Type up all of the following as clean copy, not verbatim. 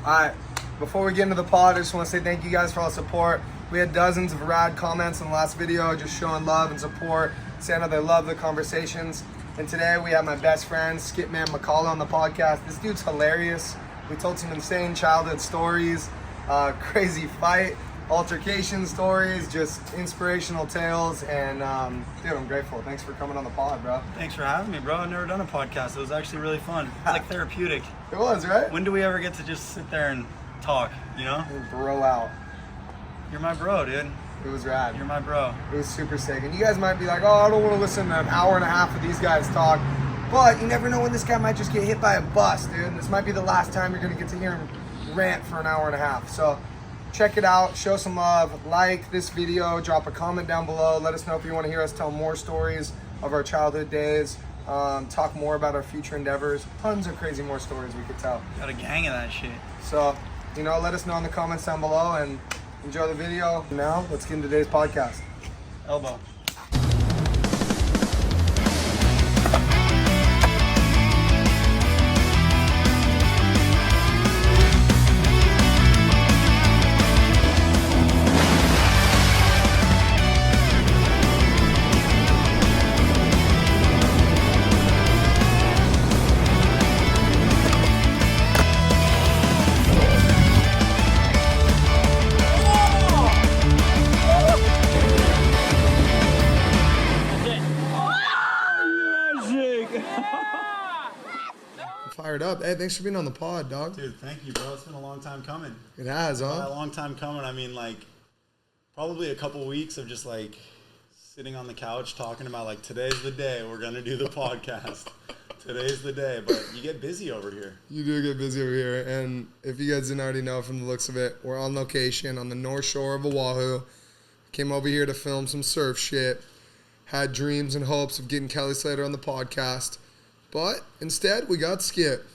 Alright, before we get into the pod, I just want to say thank you guys for all the support. We had dozens of rad comments in the last video, just showing love and support, saying how they love the conversations. And today we have my best friend, Skipman McCullough, on the podcast. This dude's hilarious. We told some insane childhood stories, crazy fight, altercation stories, just inspirational tales, and dude, I'm grateful. Thanks for coming on the pod, bro. Thanks for having me, bro. I've never done a podcast. It was actually really fun. It's like therapeutic. It was, right? When do we ever get to just sit there and talk, you know? Bro out. You're my bro, dude. It was rad. You're my bro. It was super sick. And you guys might be like, oh, I don't want to listen to an hour and a half of these guys talk. But you never know when this guy might just get hit by a bus, dude. This might be the last time you're going to get to hear him rant for an hour and a half. So check it out. Show some love. Like this video. Drop a comment down below. Let us know if you want to hear us tell more stories of our childhood days. Talk more about our future endeavors. Tons of crazy more stories we could tell. Got a gang of that shit. So, you know, let us know in the comments down below and enjoy the video. Now, let's get into today's podcast. Elbow. Fired up. Hey, thanks for being on the pod, dog. Dude, thank you, bro. It's been a long time coming. It has, huh? By a long time coming, I mean, like, probably a couple weeks of just, like, sitting on the couch talking about, like, today's the day we're going to do the podcast. Today's the day. But you get busy over here. You do get busy over here. And if you guys didn't already know from the looks of it, we're on location on the North Shore of Oahu. Came over here to film some surf shit. Had dreams and hopes of getting Kelly Slater on the podcast. But instead, we got Skip.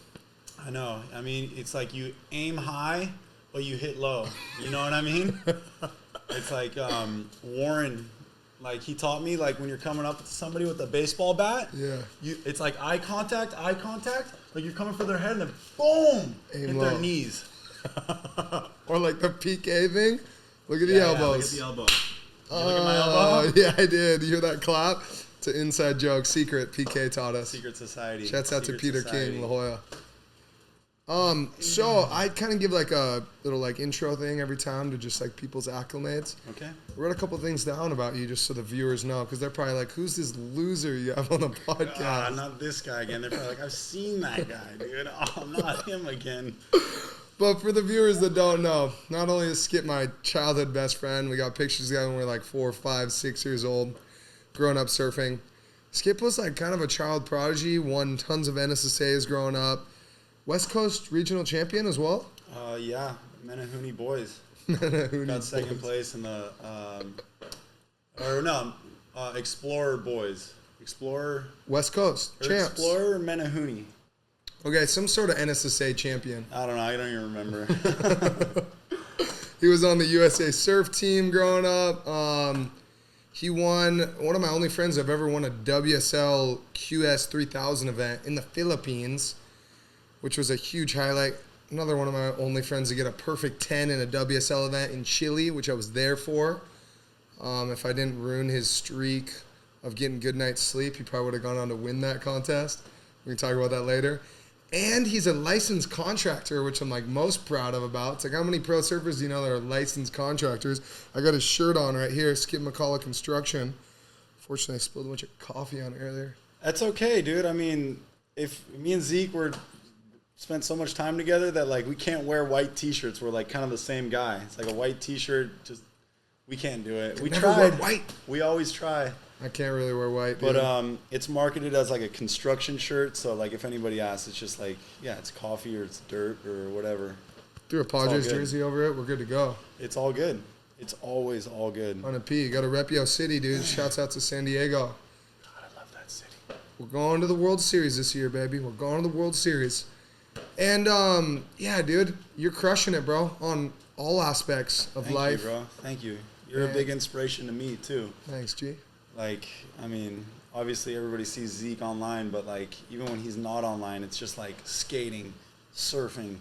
I know. I mean, it's like you aim high, but you hit low. You know what I mean? It's like Warren, like he taught me, like when you're coming up to somebody with a baseball bat, yeah, it's like eye contact, like you're coming for their head and then boom, aim hit low. their knees. Or like the PK thing. Look at the Yeah, elbows. look at the elbow. Did you look at my elbow? Yeah, I did. You hear that clap? It's an inside joke. Secret PK taught us. Secret Society. Shouts out to Peter Society. King, La Jolla. So I kind of give like a little like intro thing every time to just like people's acclimates. Okay. I wrote a couple things down about you just so the viewers know, because they're probably like, who's this loser you have on the podcast? Not this guy again. They're probably like, I've seen that guy, dude. Oh, not him again. But for the viewers that don't know, not only is Skip my childhood best friend, we got pictures together when we were like 4, 5, 6 years old, growing up surfing. Skip was like kind of a child prodigy, won tons of NSSAs growing up. West Coast regional champion as well? Yeah, Menahuni boys. Menahuni Got second place in the, Explorer boys. Explorer. West Coast champs. Explorer or Menahuni? Okay, some sort of NSSA champion. I don't know. I don't even remember. He was on the USA surf team growing up. He won, one of my only friends I've ever won a WSL QS 3000 event in the Philippines, which was a huge highlight. Another one of my only friends to get a perfect 10 in a WSL event in Chile, which I was there for. If I didn't ruin his streak of getting good night's sleep, he probably would have gone on to win that contest. We can talk about that later. And he's a licensed contractor, which I'm like most proud of about. It's like, how many pro surfers do you know that are licensed contractors? I got his shirt on right here, Skip McCullough Construction. Fortunately, I spilled a bunch of coffee on it earlier. That's okay, dude. I mean, if me and Zeke spent so much time together that like we can't wear white t-shirts. We're like kind of the same guy. It's like a white t-shirt, just we can't do it. We never tried. wear white. We always try. I can't really wear white, dude. But it's marketed as like a construction shirt, so like if anybody asks, it's just like, yeah, it's coffee or it's dirt or whatever. Threw a Padres jersey over it, we're good to go. It's all good. It's always all good. On a P, you got to rep Yo City, dude. Shouts out to San Diego. God, I love that city. We're going to the World Series this year, baby. We're going to the World Series. And, yeah, dude, you're crushing it, bro, on all aspects of life. Thank you, bro. Thank you. You're a big inspiration to me, too. Thanks, G. Like, I mean, obviously everybody sees Zeke online, but, like, even when he's not online, it's just, like, skating, surfing,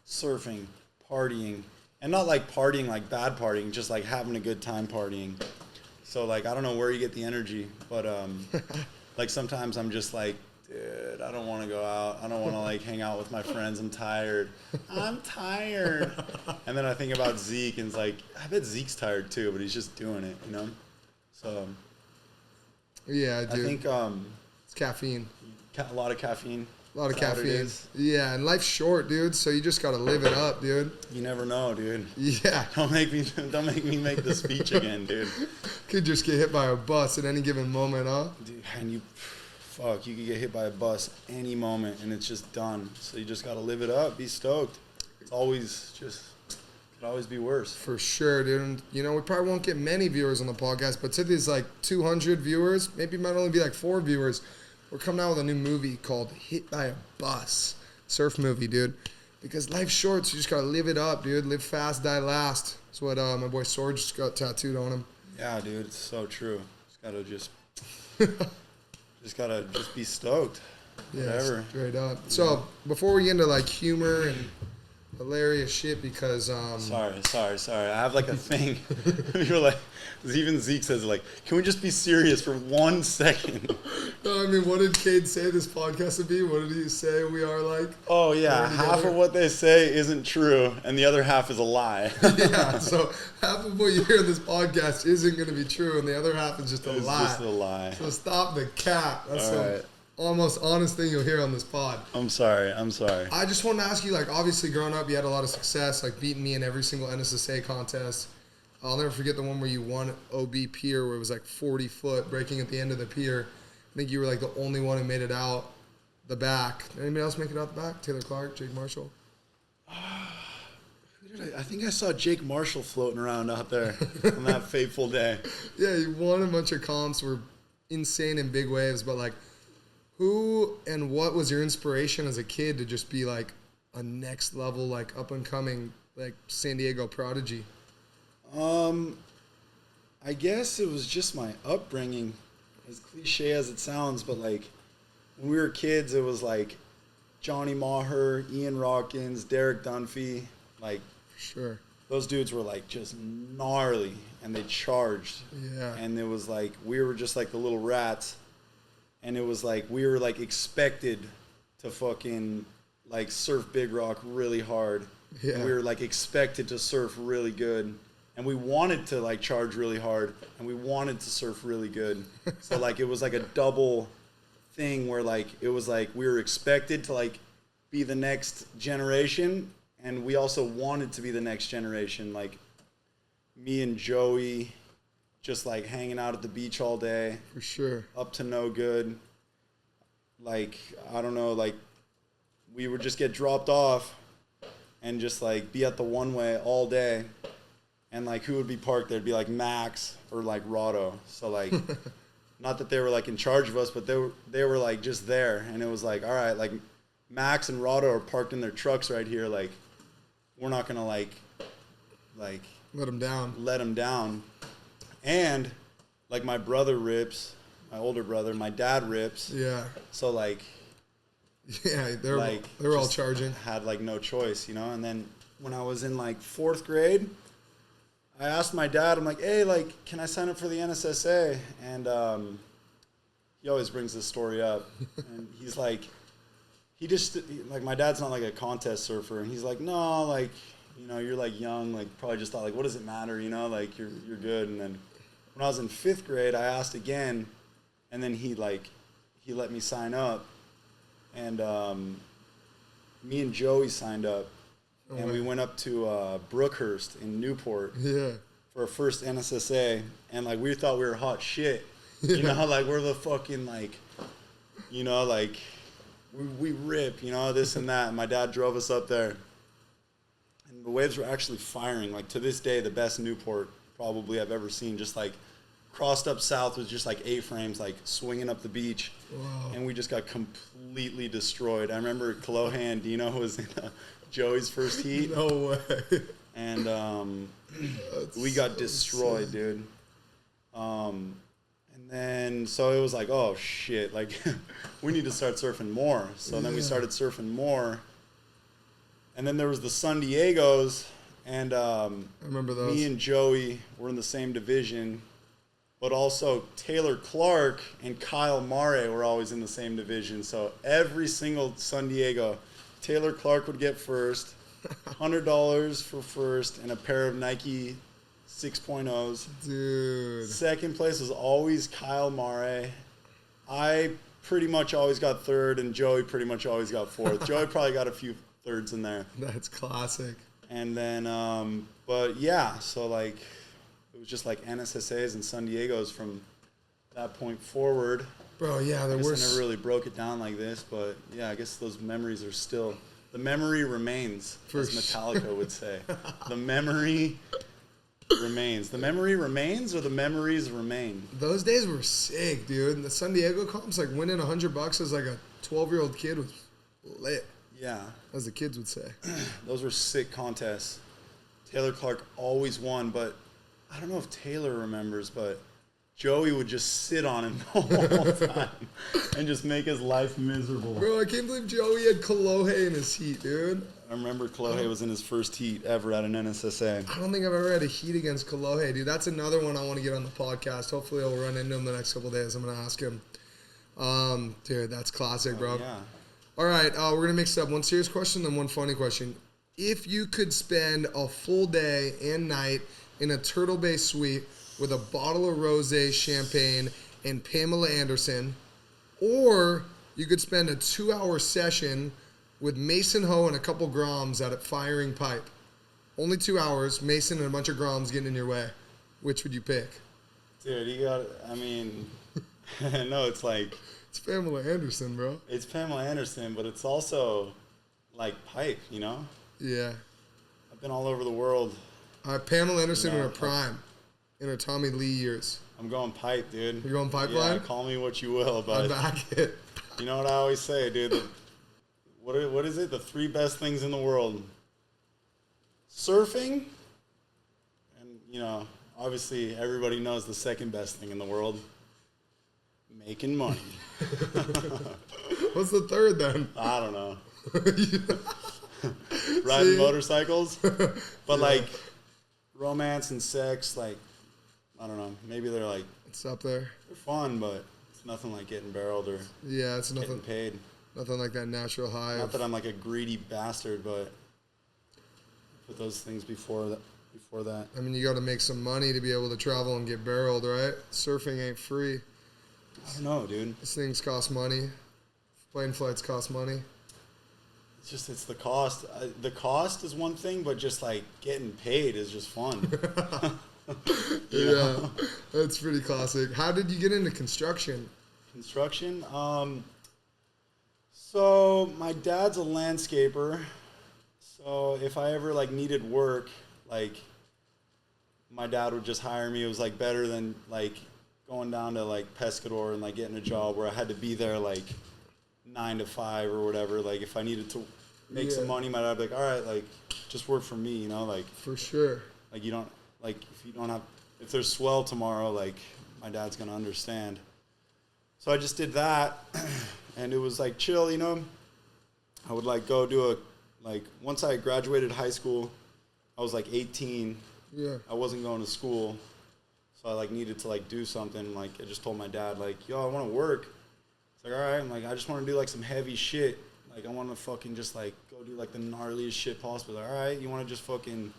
surfing, partying, and not like partying like bad partying, just like having a good time partying. So like I don't know where you get the energy, but like sometimes I'm just like, dude, I don't want to go out. I don't want to like hang out with my friends. I'm tired. I'm tired. And then I think about Zeke and it's like, I bet Zeke's tired too, but he's just doing it, you know? So yeah, dude. I think it's caffeine. A lot of caffeine. A lot of caffeine. Yeah, and life's short, dude. So you just gotta live it up, dude. You never know, dude. Yeah. Don't make me make the speech again, dude. Could just get hit by a bus at any given moment, huh? Dude, and you could get hit by a bus any moment, and it's just done. So you just gotta live it up. Be stoked. It's always just could always be worse. For sure, dude. And, you know, we probably won't get many viewers on the podcast, but to these like 200 viewers, maybe it might only be like 4 viewers. We're coming out with a new movie called Hit by a Bus. Surf movie, dude. Because life's short, so you just gotta live it up, dude. Live fast, die last. That's what my boy Sorge just got tattooed on him. Yeah, dude, it's so true. Just gotta be stoked. Yeah, whatever. Straight up. So before we get into like humor and hilarious shit, because Sorry. I have like a thing. You're like, even Zeke says like, can we just be serious for 1 second? No, I mean, what did Cade say this podcast would be? What did he say we are like? Oh yeah, half of what they say isn't true, and the other half is a lie. Yeah, so half of what you hear in this podcast isn't going to be true, and the other half is just a lie. It's just a lie. So stop the cap. That's All the right. almost honest thing you'll hear on this pod. I'm sorry. I just wanted to ask you, like, obviously growing up, you had a lot of success, like beating me in every single NSSA contest. I'll never forget the one where you won OB Pier, where it was like 40 foot, breaking at the end of the pier. I think you were like the only one who made it out the back. Did anybody else make it out the back? Taylor Clark, Jake Marshall? I think I saw Jake Marshall floating around out there on that fateful day. Yeah, you won a bunch of comps, were insane in big waves, but like, who and what was your inspiration as a kid to just be like a next level, like up and coming, like San Diego prodigy? I guess it was just my upbringing, as cliche as it sounds, but like when we were kids, it was like Johnny Maher, Ian Rockins, Derek Dunphy, like Sure. those dudes were like just gnarly and they charged. Yeah. And it was like we were just like the little rats. And it was like we were like expected to fucking like surf Big Rock really hard. Yeah. And we were like expected to surf really good. And we wanted to like charge really hard and we wanted to surf really good. So like it was like a double thing where like it was like we were expected to like be the next generation and we also wanted to be the next generation. Like me and Joey just like hanging out at the beach all day. For sure. Up to no good. Like, I don't know, like we would just get dropped off and just like be at the one way all day. And like who would be parked there? It'd be like Max or like Rado. So like not that they were like in charge of us, but they were like just there. And it was like, all right, like Max and Rado are parked in their trucks right here. Like we're not gonna like let them down. And like my brother rips, my older brother, my dad rips. Yeah. So like yeah, they're all charging. Had like no choice, you know. And then when I was in like 4th grade, I asked my dad, I'm like, hey, like, can I sign up for the NSSA? And he always brings this story up. And he's like, my dad's not like a contest surfer. And he's like, no, like, you know, you're like young, like probably just thought like, what does it matter? You know, like you're good. And then when I was in 5th grade, I asked again. And then he let me sign up. And me and Joey signed up. And we went up to Brookhurst in Newport for our first NSSA. And, like, we thought we were hot shit. You know, like, we're the fucking, like, you know, like, we rip, you know, this and that. And my dad drove us up there. And the waves were actually firing. Like, to this day, the best Newport probably I've ever seen. Just, like, crossed up south with just, like, A-frames, like, swinging up the beach. Wow. And we just got completely destroyed. I remember Kalohan Dino was in Joey's first heat. No way. And we got destroyed, dude. And then, so it was like, oh, shit. Like, we need to start surfing more. So then we started surfing more. And then there was the San Diegos, and I remember those. me and Joey were in the same division, but also Taylor Clark and Kyle Mare were always in the same division. So every single San Diego, Taylor Clark would get first, $100 for first, and a pair of Nike 6.0s. Dude. Second place was always Kyle Mare. I pretty much always got third, and Joey pretty much always got fourth. Joey probably got a few thirds in there. That's classic. And then, but yeah, so like, it was just like NSSAs and San Diego's from that point forward. Bro, yeah, there were. I never really broke it down like this, but yeah, I guess those memories are still, the memory remains, as Metallica would say. The memory remains. The memory remains, or the memories remain? Those days were sick, dude. The San Diego comps, like winning $100 as like a 12-year-old kid was lit. Yeah. As the kids would say. Those were sick contests. Taylor Clark always won, but I don't know if Taylor remembers, but Joey would just sit on him the whole time and just make his life miserable. Bro, I can't believe Joey had Kolohe in his heat, dude. I remember Kolohe was in his first heat ever at an NSSA. I don't think I've ever had a heat against Kolohe, dude. That's another one I want to get on the podcast. Hopefully I'll run into him the next couple of days. I'm going to ask him. Dude, that's classic, bro. Yeah. All right, we're going to mix up one serious question and one funny question. If you could spend a full day and night in a Turtle Bay suite with a bottle of rosé, champagne, and Pamela Anderson, or you could spend a 2-hour session with Mason Ho and a couple Groms at a firing pipe. Only 2 hours, Mason and a bunch of Groms getting in your way. Which would you pick? Dude, you got, I mean, no, it's like. It's Pamela Anderson, bro. It's Pamela Anderson, but it's also like pipe, you know? Yeah. I've been all over the world. Pamela Anderson in her prime, in her Tommy Lee years. I'm going pipe, dude. You're going pipeline? Yeah, call me what you will, but I back it. You know what I always say, dude? What is it? The 3 best things in the world. Surfing, and, you know, obviously everybody knows the second best thing in the world. Making money. What's the third then? I don't know. Riding motorcycles. But like romance and sex, like, I don't know. Maybe they're like, it's up there. They're fun, but it's nothing like getting barreled or it's nothing, getting paid. Nothing like that natural high. Not that I'm like a greedy bastard, but put those things before that. I mean, you got to make some money to be able to travel and get barreled, right? Surfing ain't free. I don't know, dude. These things cost money. Plane flights cost money. It's the cost. The cost is one thing, but just like getting paid is just fun. Yeah, that's pretty classic. How did you get into construction? Construction? So my dad's a landscaper. So if I ever like needed work, like my dad would just hire me. It was like better than like going down to like Pescador and like getting a job where I had to be there like 9 to 5 or whatever. Like if I needed to make some money, my dad would be like, all right, like just work for me, you know, like for sure. Like you don't like if there's swell tomorrow, like my dad's gonna understand. So I just did that, and it was like chill, you know. I would like go do once I graduated high school, I was like 18. Yeah. I wasn't going to school. So I like needed to like do something. Like I just told my dad like, yo, I want to work. It's like, all right. I'm like, I just want to do like some heavy shit. Like I want to fucking just like go do like the gnarliest shit possible. Like, all right, you want to just fucking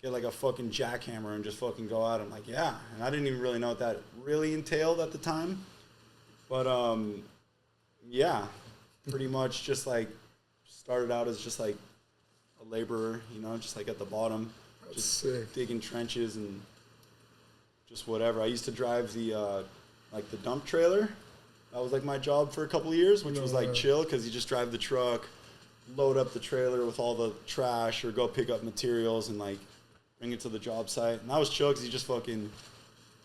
get like a fucking jackhammer and just fucking go out? I'm like, yeah. And I didn't even really know what that really entailed at the time. But yeah, pretty much just like started out as just like a laborer, you know, just like at the bottom, just digging trenches and just whatever. I used to drive the like the dump trailer. That was like my job for a couple of years, which was like chill because you just drive the truck, load up the trailer with all the trash, or go pick up materials and like bring it to the job site. And that was chill because you just fucking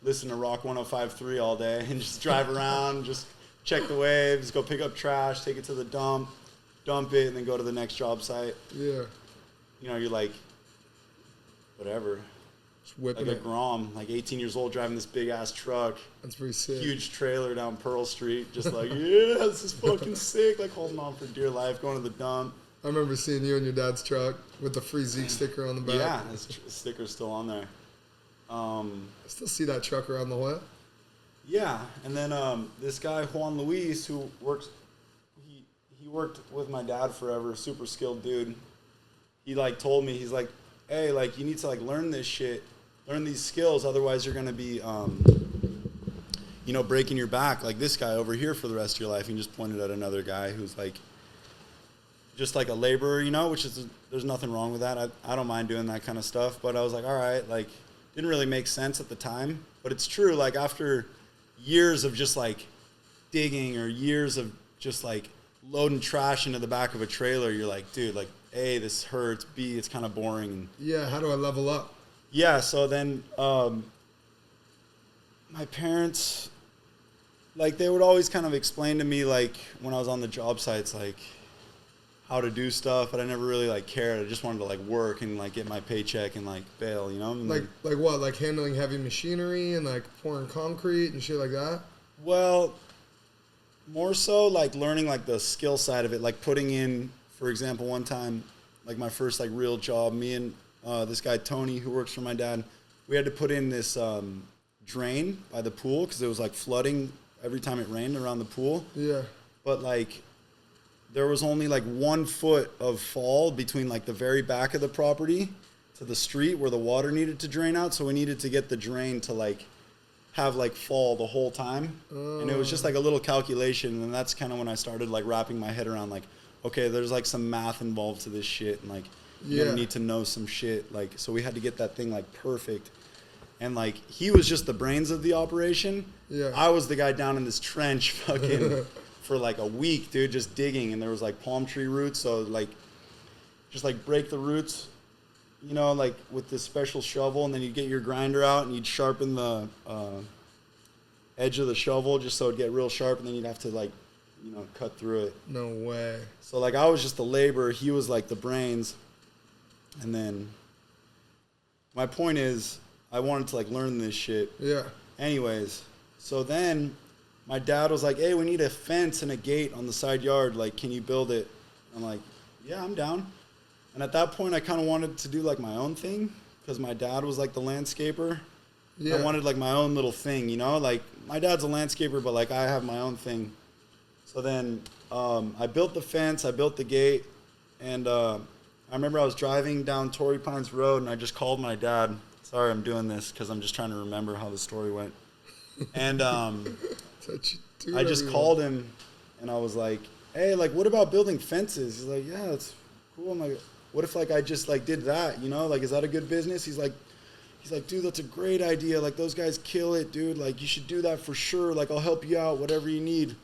listen to Rock 105.3 all day and just drive around, just check the waves, go pick up trash, take it to the dump it, and then go to the next job site. Yeah. You know, you're like, whatever. Just whipping like a Grom, like 18 years old, driving this big-ass truck. That's pretty sick. Huge trailer down Pearl Street, just like, yeah, this is fucking sick. Like holding on for dear life, going to the dump. I remember seeing you in your dad's truck with the free Zeke sticker on the back. Yeah, his sticker's still on there. I still see that truck around the way. Yeah, and then this guy Juan Luis, who works, he worked with my dad forever, super skilled dude. He like told me, he's like, hey, like you need to like learn this shit, learn these skills, otherwise you're gonna be, you know, breaking your back like this guy over here for the rest of your life. And he just pointed at another guy who's like, just like a laborer, you know, which is there's nothing wrong with that. I don't mind doing that kind of stuff, but I was like, all right, like didn't really make sense at the time, but it's true. Like after years of just like digging or years of just like loading trash into the back of a trailer, you're like, dude, like A, this hurts, B, it's kind of boring. Yeah, how do I level up? Yeah, so then my parents, like they would always kind of explain to me like when I was on the job sites, like how to do stuff, but I never really like cared. I just wanted to like work and like get my paycheck and like bail, you know? And like what? Like handling heavy machinery and like pouring concrete and shit like that? Well, more so like learning like the skill side of it, like putting in, for example, one time, like my first like real job, me and this guy Tony who works for my dad, we had to put in this drain by the pool because it was like flooding every time it rained around the pool. Yeah. But like there was only like 1 foot of fall between like the very back of the property to the street where the water needed to drain out. So we needed to get the drain to like have like fall the whole time. And it was just like a little calculation. And that's kind of when I started like wrapping my head around like, okay, there's like some math involved to this shit. And like, you're gonna need to know some shit. Like, so we had to get that thing like perfect. And like, he was just the brains of the operation. Yeah. I was the guy down in this trench fucking for like a week, dude, just digging. And there was like palm tree roots. So like, just like break the roots, you know, like with this special shovel. And then you'd get your grinder out and you'd sharpen the edge of the shovel just so it'd get real sharp. And then you'd have to like, you know, cut through it. No way. So like I was just the laborer. He was like the brains. And then my point is I wanted to like learn this shit. Yeah. Anyways, so then my dad was like, hey, we need a fence and a gate on the side yard. Like, can you build it? I'm like, yeah, I'm down. And at that point, I kind of wanted to do like my own thing because my dad was like the landscaper. Yeah. I wanted like my own little thing, you know? Like my dad's a landscaper, but like I have my own thing. So then I built the fence, I built the gate, and I remember I was driving down Torrey Pines Road and I just called my dad. Sorry, I'm doing this because I'm just trying to remember how the story went. And I just called him and I was like, hey, like, what about building fences? He's like, yeah, that's cool. I'm like, what if like I just like did that, you know? Like, is that a good business? He's like, dude, that's a great idea. Like, those guys kill it, dude. Like, you should do that for sure. Like, I'll help you out, whatever you need.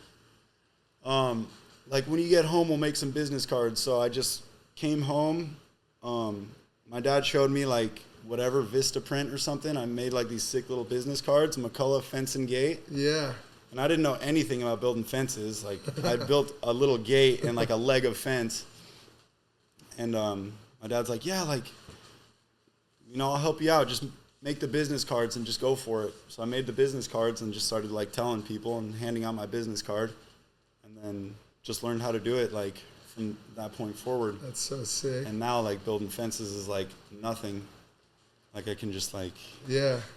Like, when you get home, we'll make some business cards. So I just came home. My dad showed me like whatever Vista print or something. I made like these sick little business cards, McCullough fence and gate. Yeah. And I didn't know anything about building fences. Like I built a little gate and like a leg of fence. And my dad's like, yeah, like, you know, I'll help you out. Just make the business cards and just go for it. So I made the business cards and just started like telling people and handing out my business card. And then just learned how to do it like from that point forward. That's so sick. And now like building fences is like nothing. Like I can just like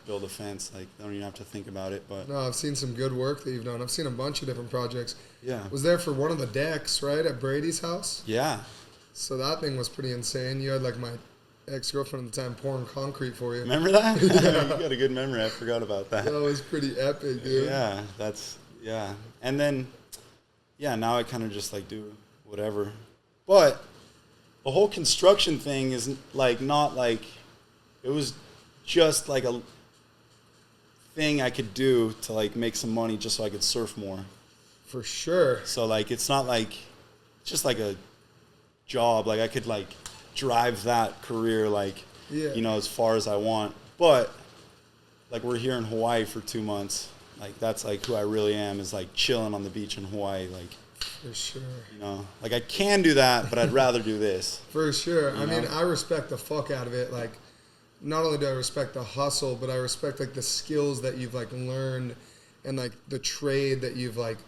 build a fence. Like I don't even have to think about it. But no, I've seen some good work that you've done. I've seen a bunch of different projects. Yeah. Was there for one of the decks, right, at Brady's house? Yeah. So that thing was pretty insane. You had like my ex-girlfriend at the time pouring concrete for you. Remember that? Yeah. You got a good memory. I forgot about that. That was pretty epic, dude. Yeah. And then, yeah, now I kind of just like do whatever. But the whole construction thing is like not like, it was just like a thing I could do to like make some money just so I could surf more. For sure. So like, it's not like, it's just like a job. Like I could like drive that career like, you know, as far as I want. But like we're here in Hawaii for 2 months. Like that's like who I really am, is like chilling on the beach in Hawaii. Like, for sure. You know, like I can do that, but I'd rather do this. For sure. I mean, I respect the fuck out of it. Like, not only do I respect the hustle, but I respect like the skills that you've like learned and like the trade that you've like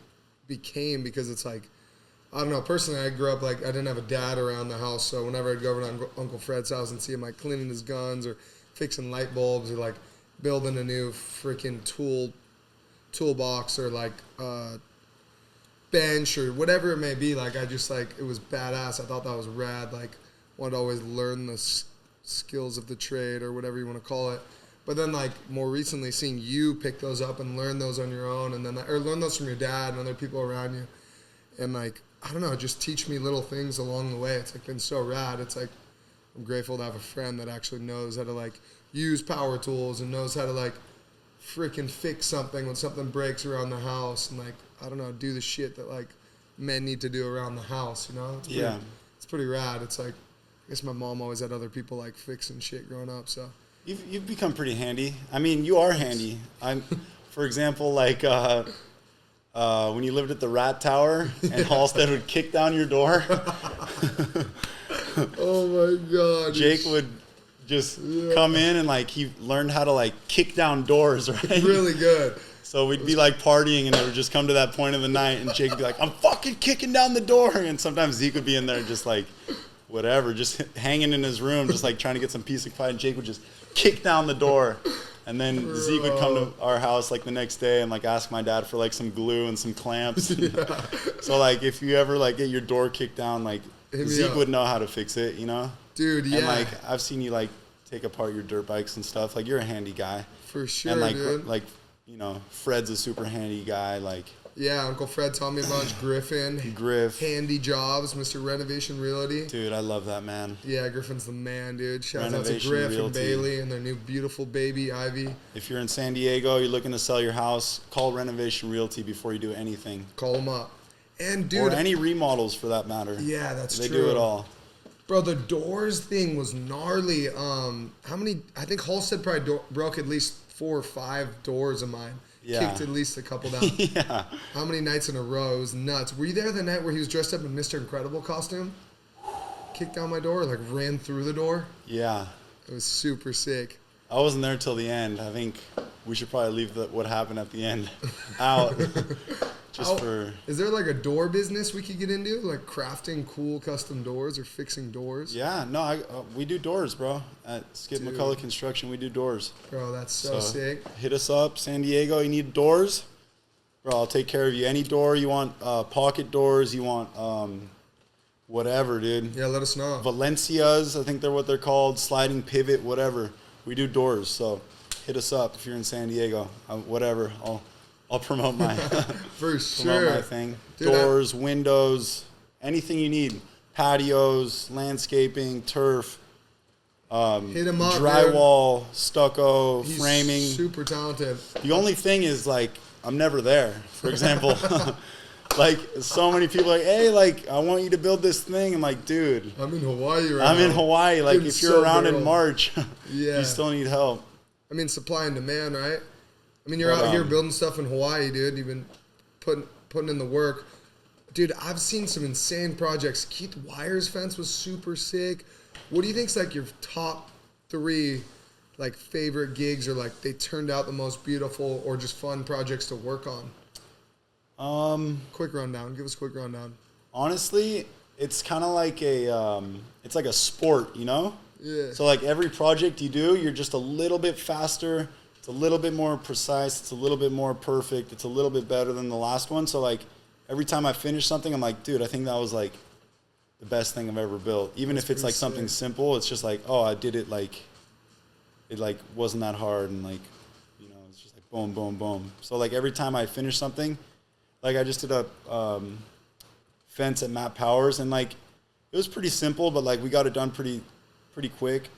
became, because it's like, I don't know. Personally, I grew up like I didn't have a dad around the house, so whenever I'd go over to Uncle Fred's house and see him like cleaning his guns or fixing light bulbs or like building a new freaking toolbox or like bench or whatever it may be, like I just like it was badass. I thought that was rad. Like wanted to always learn the skills of the trade or whatever you want to call it. But then like more recently, seeing you pick those up and learn those on your own, and then or learn those from your dad and other people around you, and like I don't know, just teach me little things along the way. It's like been so rad. It's like I'm grateful to have a friend that actually knows how to like use power tools and knows how to like freaking fix something when something breaks around the house and like I don't know, do the shit that like men need to do around the house, you know? It's pretty rad. It's like I guess my mom always had other people like fixing shit growing up, so You've become pretty handy. I mean, you are handy. For example, like when you lived at the Rat Tower and Halstead would kick down your door. Oh my God. Jake would just come in and like he learned how to like kick down doors, right? Really good. So we'd be like partying and it would just come to that point of the night and Jake would be like, I'm fucking kicking down the door. And sometimes Zeke would be in there just like whatever, just hanging in his room, just like trying to get some peace and quiet. And Jake would just kick down the door. And then Zeke would come to our house like the next day and like ask my dad for like some glue and some clamps. Yeah. So like if you ever like get your door kicked down, like Zeke would know how to fix it, you know? Dude, yeah. And like I've seen you like take apart your dirt bikes and stuff. Like you're a handy guy. For sure, and like dude. like you know, Fred's a super handy guy. Like yeah, Uncle Fred taught me a bunch. Griff, Handy Jobs, Mr. Renovation Realty. Dude, I love that man. Yeah, Griffin's the man, dude. Shout out to Griff Realty. And Bailey and their new beautiful baby Ivy. If you're in San Diego, you're looking to sell your house, call Renovation Realty before you do anything. Call them up. And dude, or any remodels for that matter. Yeah, that's true. They do it all. Bro, the doors thing was gnarly. How many? I think Halstead probably broke at least 4 or 5 doors of mine. Yeah. Kicked at least a couple down. Yeah. How many nights in a row? It was nuts. Were you there the night where he was dressed up in Mr. Incredible costume? Kicked down my door, like ran through the door? Yeah. It was super sick. I wasn't there till the end. I think we should probably leave what happened at the end out. Is there like a door business we could get into? Like crafting cool custom doors or fixing doors? Yeah, no, we do doors, bro. At Skip McCullough Construction, we do doors. Bro, that's so sick. Hit us up, San Diego. You need doors? Bro, I'll take care of you. Any door you want, pocket doors, you want whatever, dude. Yeah, let us know. Valencias, I think they're what they're called, sliding pivot, whatever. We do doors, so hit us up if you're in San Diego. Whatever, I'll promote my for sure. Promote my thing. Dude, doors, windows, anything you need. Patios, landscaping, turf, hit him up, drywall, dude. stucco, He's framing. Super talented. The only thing is like I'm never there. For example, like so many people are like, hey, like I want you to build this thing. I'm like, dude, I'm in Hawaii right now. I'm in Hawaii. Like if you're around in March, yeah, you still need help. I mean, supply and demand, right? I mean, you're out here building stuff in Hawaii, dude. You've been putting in the work. Dude, I've seen some insane projects. Keith Wire's fence was super sick. What do you think's like your top 3 like favorite gigs or like they turned out the most beautiful or just fun projects to work on? Quick rundown. Give us a quick rundown. Honestly, it's kind of like it's like a sport, you know? Yeah. So like every project you do, you're just a little bit faster. It's a little bit more precise. It's a little bit more perfect. It's a little bit better than the last one. So like every time I finish something, I'm like, dude, I think that was like the best thing I've ever built. Even if it's like something simple, it's just like, oh, I did it like, it like wasn't that hard. And like, you know, it's just like boom, boom, boom. So like every time I finish something, like I just did a fence at Matt Powers and like, it was pretty simple, but like we got it done pretty quick.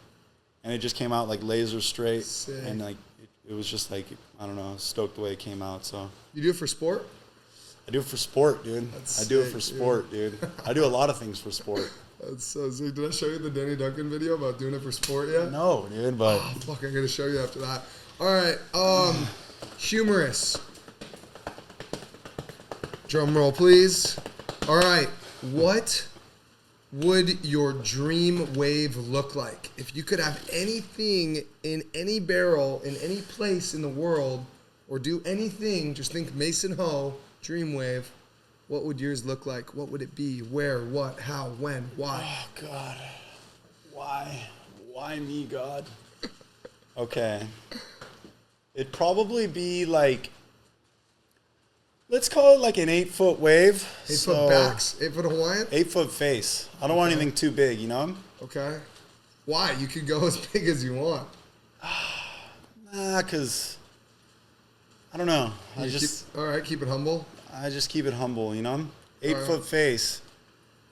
And it just came out like laser straight. Sick. And like, it was just like, I don't know, stoked the way it came out. So you do it for sport? I do it for sport, dude. I do it for sport, dude. I do a lot of things for sport. That's so sick. Did I show you the Danny Duncan video about doing it for sport yet? No, dude, but... Oh, fuck, I'm going to show you after that. All right, humorous. Drum roll, please. All right, what would your dream wave look like? If you could have anything in any barrel, in any place in the world, or do anything, just think Mason Ho, dream wave, What would yours look like? What would it be? Where? What? How? When? Why? Oh, God. Why? Why me, God? Okay. It'd probably be like, let's call it like an 8-foot wave. 8-foot backs? 8-foot Hawaiian? 8-foot face. I don't want anything too big, you know? Okay. Why? You could go as big as you want. Nah, because, I don't know. All right, keep it humble. I just keep it humble, you know? 8-foot face.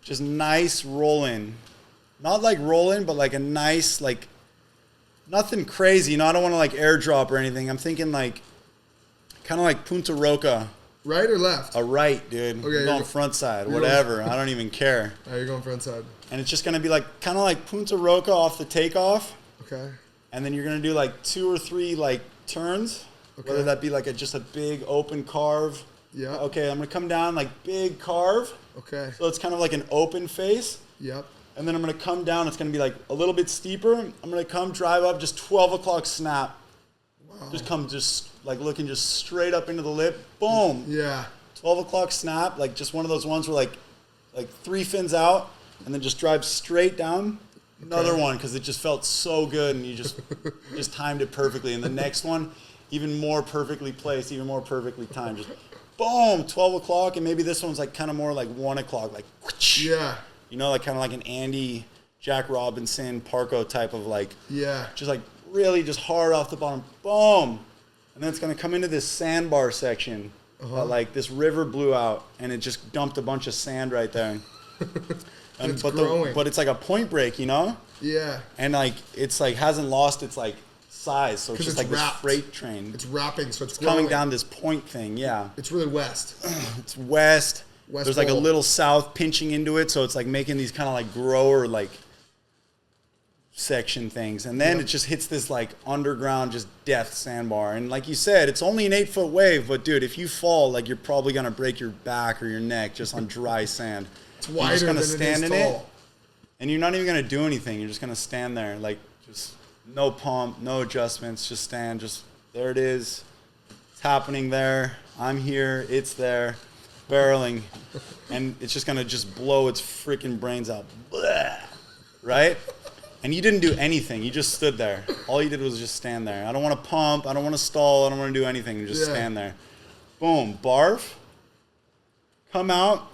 Just nice rolling. Not like rolling, but like a nice, like, nothing crazy. You know, I don't want to like airdrop or anything. I'm thinking like, kind of like Punta Roca. Right or left? A right, dude. Okay, I'm going front side, whatever. I don't even care. All right, you're going front side. And it's just going to be like, kind of like Punta Roca off the takeoff. Okay. And then you're going to do like 2 or 3 like turns. Okay. Whether that be like just a big open carve. Yeah. Okay, I'm going to come down like big carve. Okay. So it's kind of like an open face. Yep. And then I'm going to come down. It's going to be like a little bit steeper. I'm going to come drive up, just 12 o'clock snap. Wow. Just come just like looking just straight up into the lip. Boom. Yeah. 12 o'clock snap. Like just one of those ones where like 3 fins out and then just drive straight down. Another one because it just felt so good and you just timed it perfectly. And the next one, even more perfectly placed, even more perfectly timed. Just boom, 12 o'clock. And maybe this one's like kind of more like 1 o'clock. Like, whoosh. Yeah. You know, like kind of like an Andy, Jack Robinson, Parco type of like, just like really just hard off the bottom, boom. And then it's going to come into this sandbar section. Like this river blew out and it just dumped a bunch of sand right there. And, but it's like a point break, you know? Yeah. And like, it's like hasn't lost its like size. So it's just like wrapped. this freight train. It's wrapping, so it's coming down this point thing, yeah. It's really west. It's west. There's like a little south pinching into it, so it's like making these kind of like grower like section things. And then it just hits this like underground just death sandbar. And like you said, it's only an 8-foot wave, but dude, if you fall, like you're probably gonna break your back or your neck just on dry sand. It's wider than it is tall. And you're not even gonna do anything. You're just gonna stand there, like just no pump, no adjustments, just stand, just there it is. It's happening there. I'm here, it's there. Barreling, and it's just gonna just blow its freaking brains out, blah, right? And you didn't do anything. You just stood there. All you did was just stand there. I don't want to pump. I don't want to stall. I don't want to do anything. Just stand there. Boom, barf. Come out.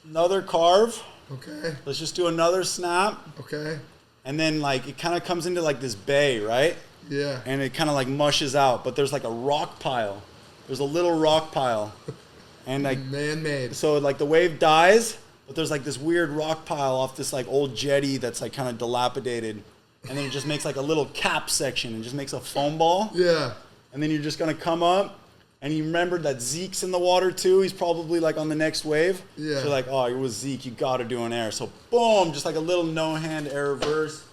Another carve. Okay. Let's just do another snap. Okay. And then like it kind of comes into like this bay, right? Yeah. And it kind of like mushes out, but there's like a rock pile. There's a little rock pile. And like man-made. So like the wave dies, but there's like this weird rock pile off this like old jetty that's like kind of dilapidated, and then it just makes like a little cap section and just makes a foam ball. Yeah. And then you're just gonna come up, and you remember that Zeke's in the water too. He's probably like on the next wave. Yeah. So like, oh, it was Zeke. You gotta do an air. So boom, just like a little no-hand air reverse,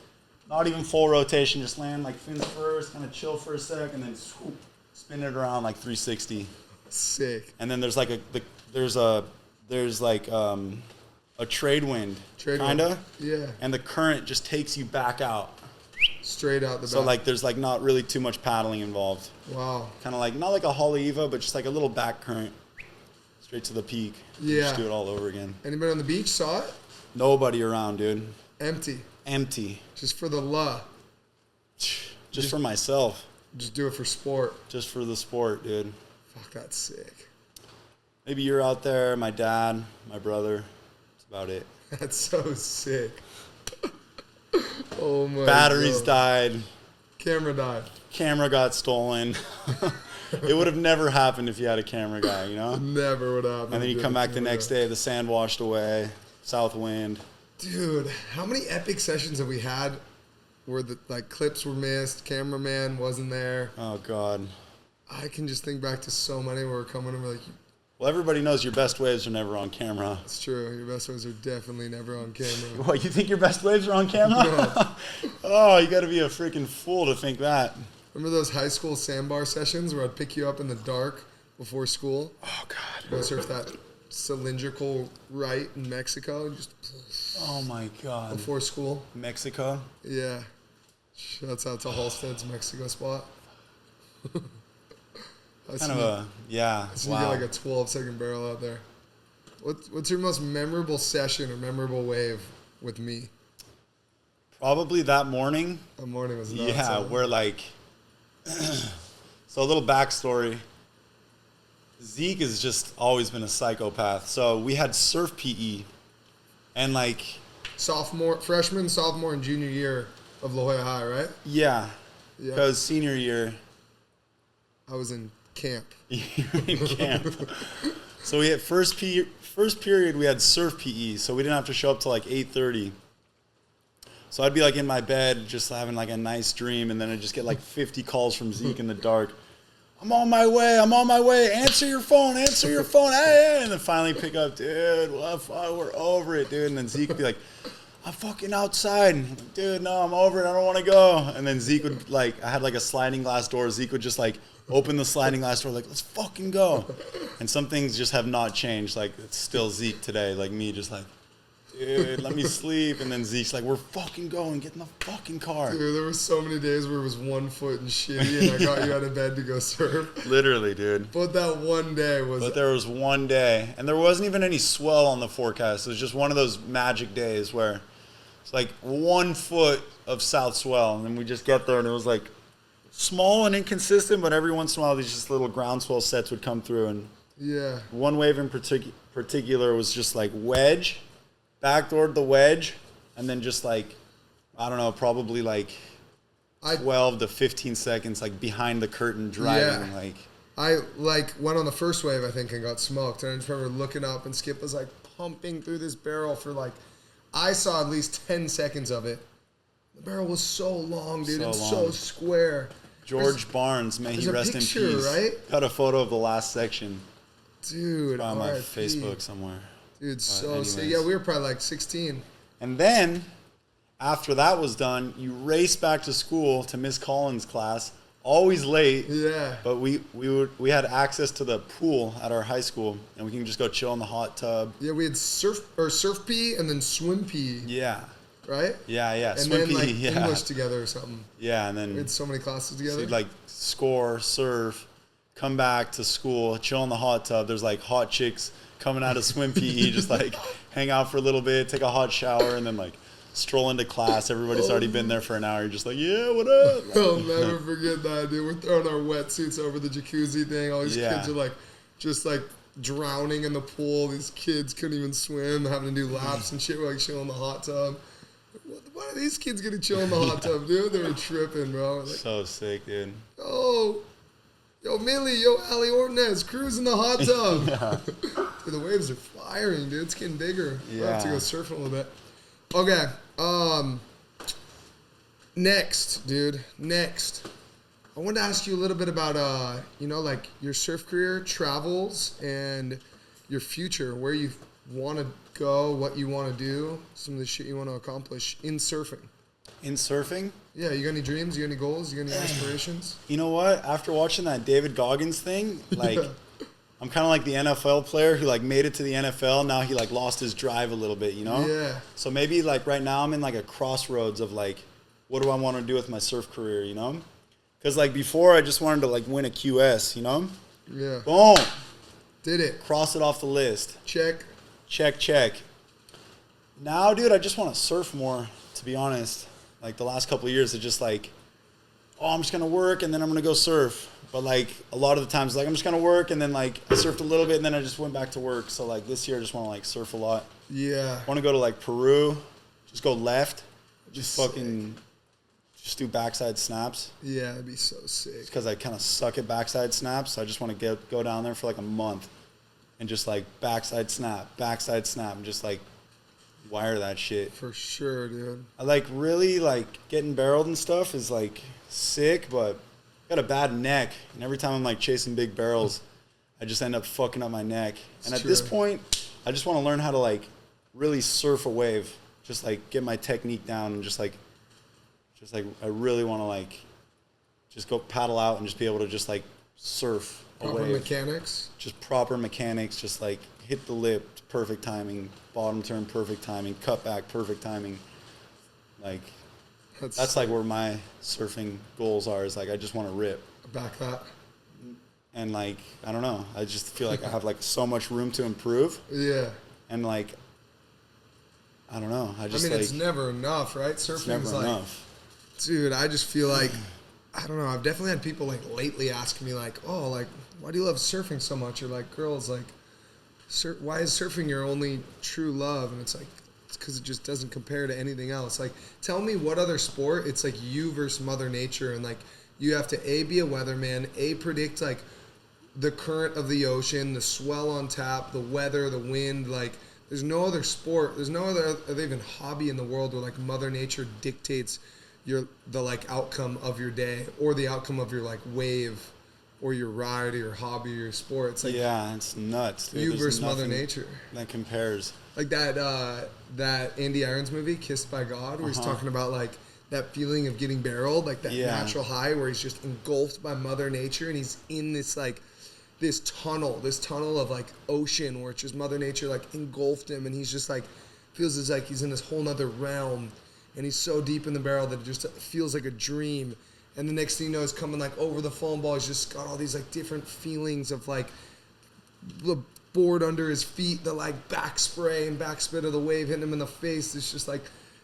not even full rotation. Just land like fins first, kind of chill for a sec, and then swoop, spin it around like 360. Sick. And then there's like there's like a trade wind, kinda. Yeah. And the current just takes you back out. Straight out the back. So like there's like not really too much paddling involved. Wow. Kind of like not like a Haleiwa, but just like a little back current, straight to the peak. Yeah. Just do it all over again. Anybody on the beach saw it? Nobody around, dude. Empty. Just for the la. Just for myself. Just do it for sport. Just for the sport, dude. Fuck, that's sick. Maybe you're out there, my dad, my brother. That's about it. That's so sick. Oh my Batteries God. died. Camera died. Camera got stolen. It would have never happened if you had a camera guy, you know? Never would happen. And then you come back the next day, the sand washed away, south wind. Dude, how many epic sessions have we had where the like clips were missed, cameraman wasn't there? Oh, God. I can just think back to so many where we're coming and we're like, Well, everybody knows your best waves are never on camera. it's true. Your best waves are definitely never on camera. What, you think your best waves are on camera? No. Oh, you got to be a freaking fool to think that. Remember those high school sandbar sessions where I'd pick you up in the dark before school? Oh, God. Go surf that cylindrical right in Mexico, just Oh, my God. before school. Mexico? Yeah. Shouts out to Halstead's Mexico spot. Kind of a, yeah. So you get like a 12-second barrel out there. What's your most memorable session or memorable wave with me? Probably that morning. That morning was nuts. Yeah, we're like, so a little backstory. Zeke has just always been a psychopath. So we had surf PE, and like freshman, sophomore, and junior year of La Jolla High, right? Yeah, because senior year, I was in camp. in camp. So we had first period we had surf PE, so we didn't have to show up till like 8:30. So I'd be like in my bed, just having like a nice dream, and then I'd just get like 50 calls from Zeke in the dark. I'm on my way. Answer your phone. Hey, and then finally pick up, dude, we're over it, dude. And then Zeke would be like, I'm fucking outside. I'm like, dude, no, I'm over it. I don't want to go. And then Zeke would like, I had like a sliding glass door. Zeke would just like open the sliding glass door, like, let's fucking go. And some things just have not changed. Like, it's still Zeke today. Like me just like, dude, let me sleep. And then Zeke's like, we're fucking going. Get in the fucking car. Dude, there were so many days where it was 1 foot and shitty, and I got you out of bed to go surf. Literally, dude. But that one day was... But there was one day, and there wasn't even any swell on the forecast. It was just one of those magic days where it's like 1 foot of south swell, and then we just get there, and it was like small and inconsistent, but every once in a while these just little groundswell sets would come through. And yeah, one wave in particular was just like wedge, backdoored the wedge, and then just like, I don't know, probably like 12 to 15 seconds like behind the curtain driving. Yeah. Like I like went on the first wave, I think, and got smoked. And I just remember looking up, and Skip was like pumping through this barrel for like, I saw at least 10 seconds of it. The barrel was so long, dude, and so square. George Barnes, may he rest in peace. Right? Got a photo of the last section. Dude, on my Facebook somewhere. Dude, so sick. Yeah, we were probably like 16. And then, after that was done, you race back to school to Miss Collins' class, always late. Yeah. But we had access to the pool at our high school, and we can just go chill in the hot tub. Yeah, we had surf pee and then swim pee. Yeah. Right? Yeah. And swim then pee, like English together or something. Yeah, and then we had so many classes together. So you'd like score, surf, come back to school, chill in the hot tub. There's like hot chicks coming out of swim PE, just like hang out for a little bit, take a hot shower, and then like stroll into class. Everybody's already been there for an hour. You're just like, yeah, what up? I'll never forget that, dude. We're throwing our wetsuits over the jacuzzi thing. All these kids are like, just like drowning in the pool. These kids couldn't even swim, having to do laps and shit. We're like chilling in the hot tub. Why are these kids gonna chill in the hot tub, dude? They were tripping, bro. Like, so sick, dude. Oh, yo, Millie, yo, Ali Ortnez, cruise in the hot tub. Dude, the waves are firing, dude. It's getting bigger. Yeah. I have to go surfing a little bit. Okay. Next, dude. Next. I wanted to ask you a little bit about, like your surf career, travels, and your future, where you want to go, what you want to do, some of the shit you want to accomplish in surfing. In surfing? Yeah, you got any dreams? You got any goals? You got any aspirations? You know what? After watching that David Goggins thing, like, I'm kind of like the NFL player who, like, made it to the NFL. Now he, like, lost his drive a little bit, you know? Yeah. So maybe, like, right now I'm in, like, a crossroads of, like, what do I want to do with my surf career, you know? Because, like, before I just wanted to, like, win a QS, you know? Yeah. Boom. Did it. Cross it off the list. Check. Now, dude, I just want to surf more, to be honest. Like, the last couple of years, it's just like, oh, I'm just going to work, and then I'm going to go surf. But, like, a lot of the times, like, I'm just going to work, and then, like, I surfed a little bit, and then I just went back to work. So, like, this year, I just want to, like, surf a lot. Yeah. I want to go to, like, Peru, just go left, just do backside snaps. Yeah, it'd be so sick. Because I kind of suck at backside snaps, so I just want to go down there for, like, a month and just, like, backside snap, and just, like, wire that shit. For sure, dude. I like really like getting barreled and stuff is like sick, but I got a bad neck, and every time I'm like chasing big barrels, I just end up fucking up my neck. And at this point, I just want to learn how to like really surf a wave, just like get my technique down, and just like I really want to like just go paddle out and just be able to just like surf a wave. Proper mechanics? Just proper mechanics, just like hit the lip, perfect timing, bottom turn, perfect timing, cut back, perfect timing. Like, that's like where my surfing goals are, is like I just want to rip. Back that. And like, I don't know. I just feel like I have like so much room to improve. Yeah. And like, I don't know. I mean, like, it's never enough, right? Surfing's like, enough. Dude, I just feel like, I don't know. I've definitely had people like lately asking me like, oh, like, why do you love surfing so much? Or like, girls, like, why is surfing your only true love? And it's like, it's because it just doesn't compare to anything else. Like, tell me what other sport, it's like you versus Mother Nature. And like, you have to A, be a weatherman, A, predict like the current of the ocean, the swell on tap, the weather, the wind. Like, there's no other sport, there's no other even hobby in the world where like Mother Nature dictates the like outcome of your day or the outcome of your like wave or your ride or your hobby or your sport. It's like, yeah, it's nuts. Dude. You There's versus Mother Nature. That compares. Like that Andy Irons movie, Kissed by God, where he's talking about like that feeling of getting barreled, like that natural high where he's just engulfed by Mother Nature and he's in this like this tunnel of like ocean where it's just Mother Nature like engulfed him and he's just like feels as like he's in this whole nother realm and he's so deep in the barrel that it just feels like a dream. And the next thing you know, he's coming like over the foam ball. He's just got all these like different feelings of like the board under his feet, the like back spray and backspin of the wave hitting him in the face. It's just like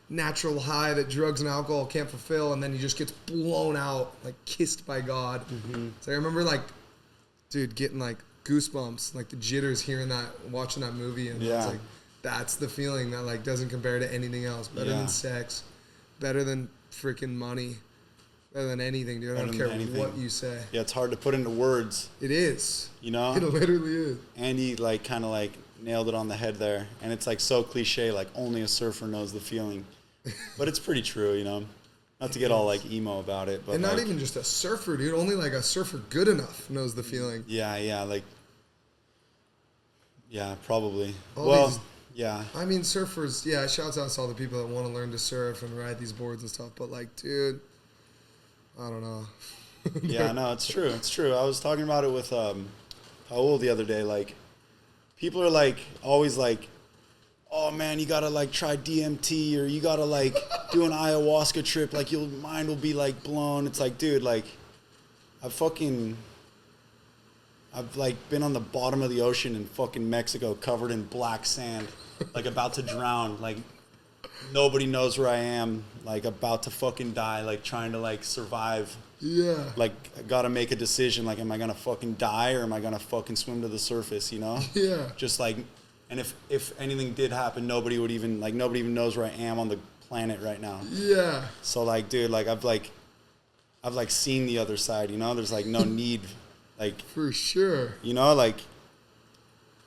natural high that drugs and alcohol can't fulfill. And then he just gets blown out, like kissed by God. Mm-hmm. So I remember like, dude, getting like goosebumps, like the jitters hearing that, watching that movie. And I was like, that's the feeling that like doesn't compare to anything else. Better than sex, better than freaking money. Better than anything, dude. I don't care what you say. Yeah, it's hard to put into words. It is. You know? It literally is. Andy, like, kind of, like, nailed it on the head there. And it's, like, so cliche, like, only a surfer knows the feeling. But it's pretty true, you know? Not to get all, like, emo about it. But and not like, even just a surfer, dude. Only, like, a surfer good enough knows the feeling. Yeah, like... Yeah, probably. Yeah. I mean, surfers, shouts out to all the people that want to learn to surf and ride these boards and stuff. But, like, dude... I don't know. Yeah, no, it's true. It's true. I was talking about it with Paul the other day. Like, people are like always like, "Oh man, you gotta like try DMT or you gotta like do an ayahuasca trip. Like your mind will be like blown." It's like, dude, like, I've like been on the bottom of the ocean in fucking Mexico, covered in black sand, like about to drown, like. Nobody knows where I am, like about to fucking die, like trying to like survive. Yeah. Like I gotta make a decision, like am I gonna fucking die or am I gonna fucking swim to the surface, you know? Yeah. Just like, and if anything did happen, nobody even knows where I am on the planet right now. Yeah. So like, dude, like I've seen the other side, you know? There's like no need, like. For sure. You know, like.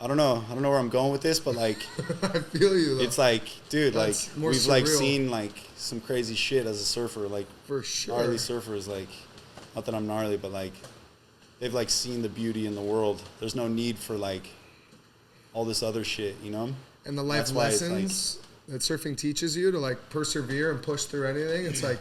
I don't know where I'm going with this, but like, I feel you. Though. It's like, dude, that's like we've surreal. Like seen like some crazy shit as a surfer, like for sure. Gnarly surfers, like, not that I'm gnarly, but like, they've like seen the beauty in the world. There's no need for like all this other shit, you know. And the life lessons that surfing teaches you to like persevere and push through anything. It's like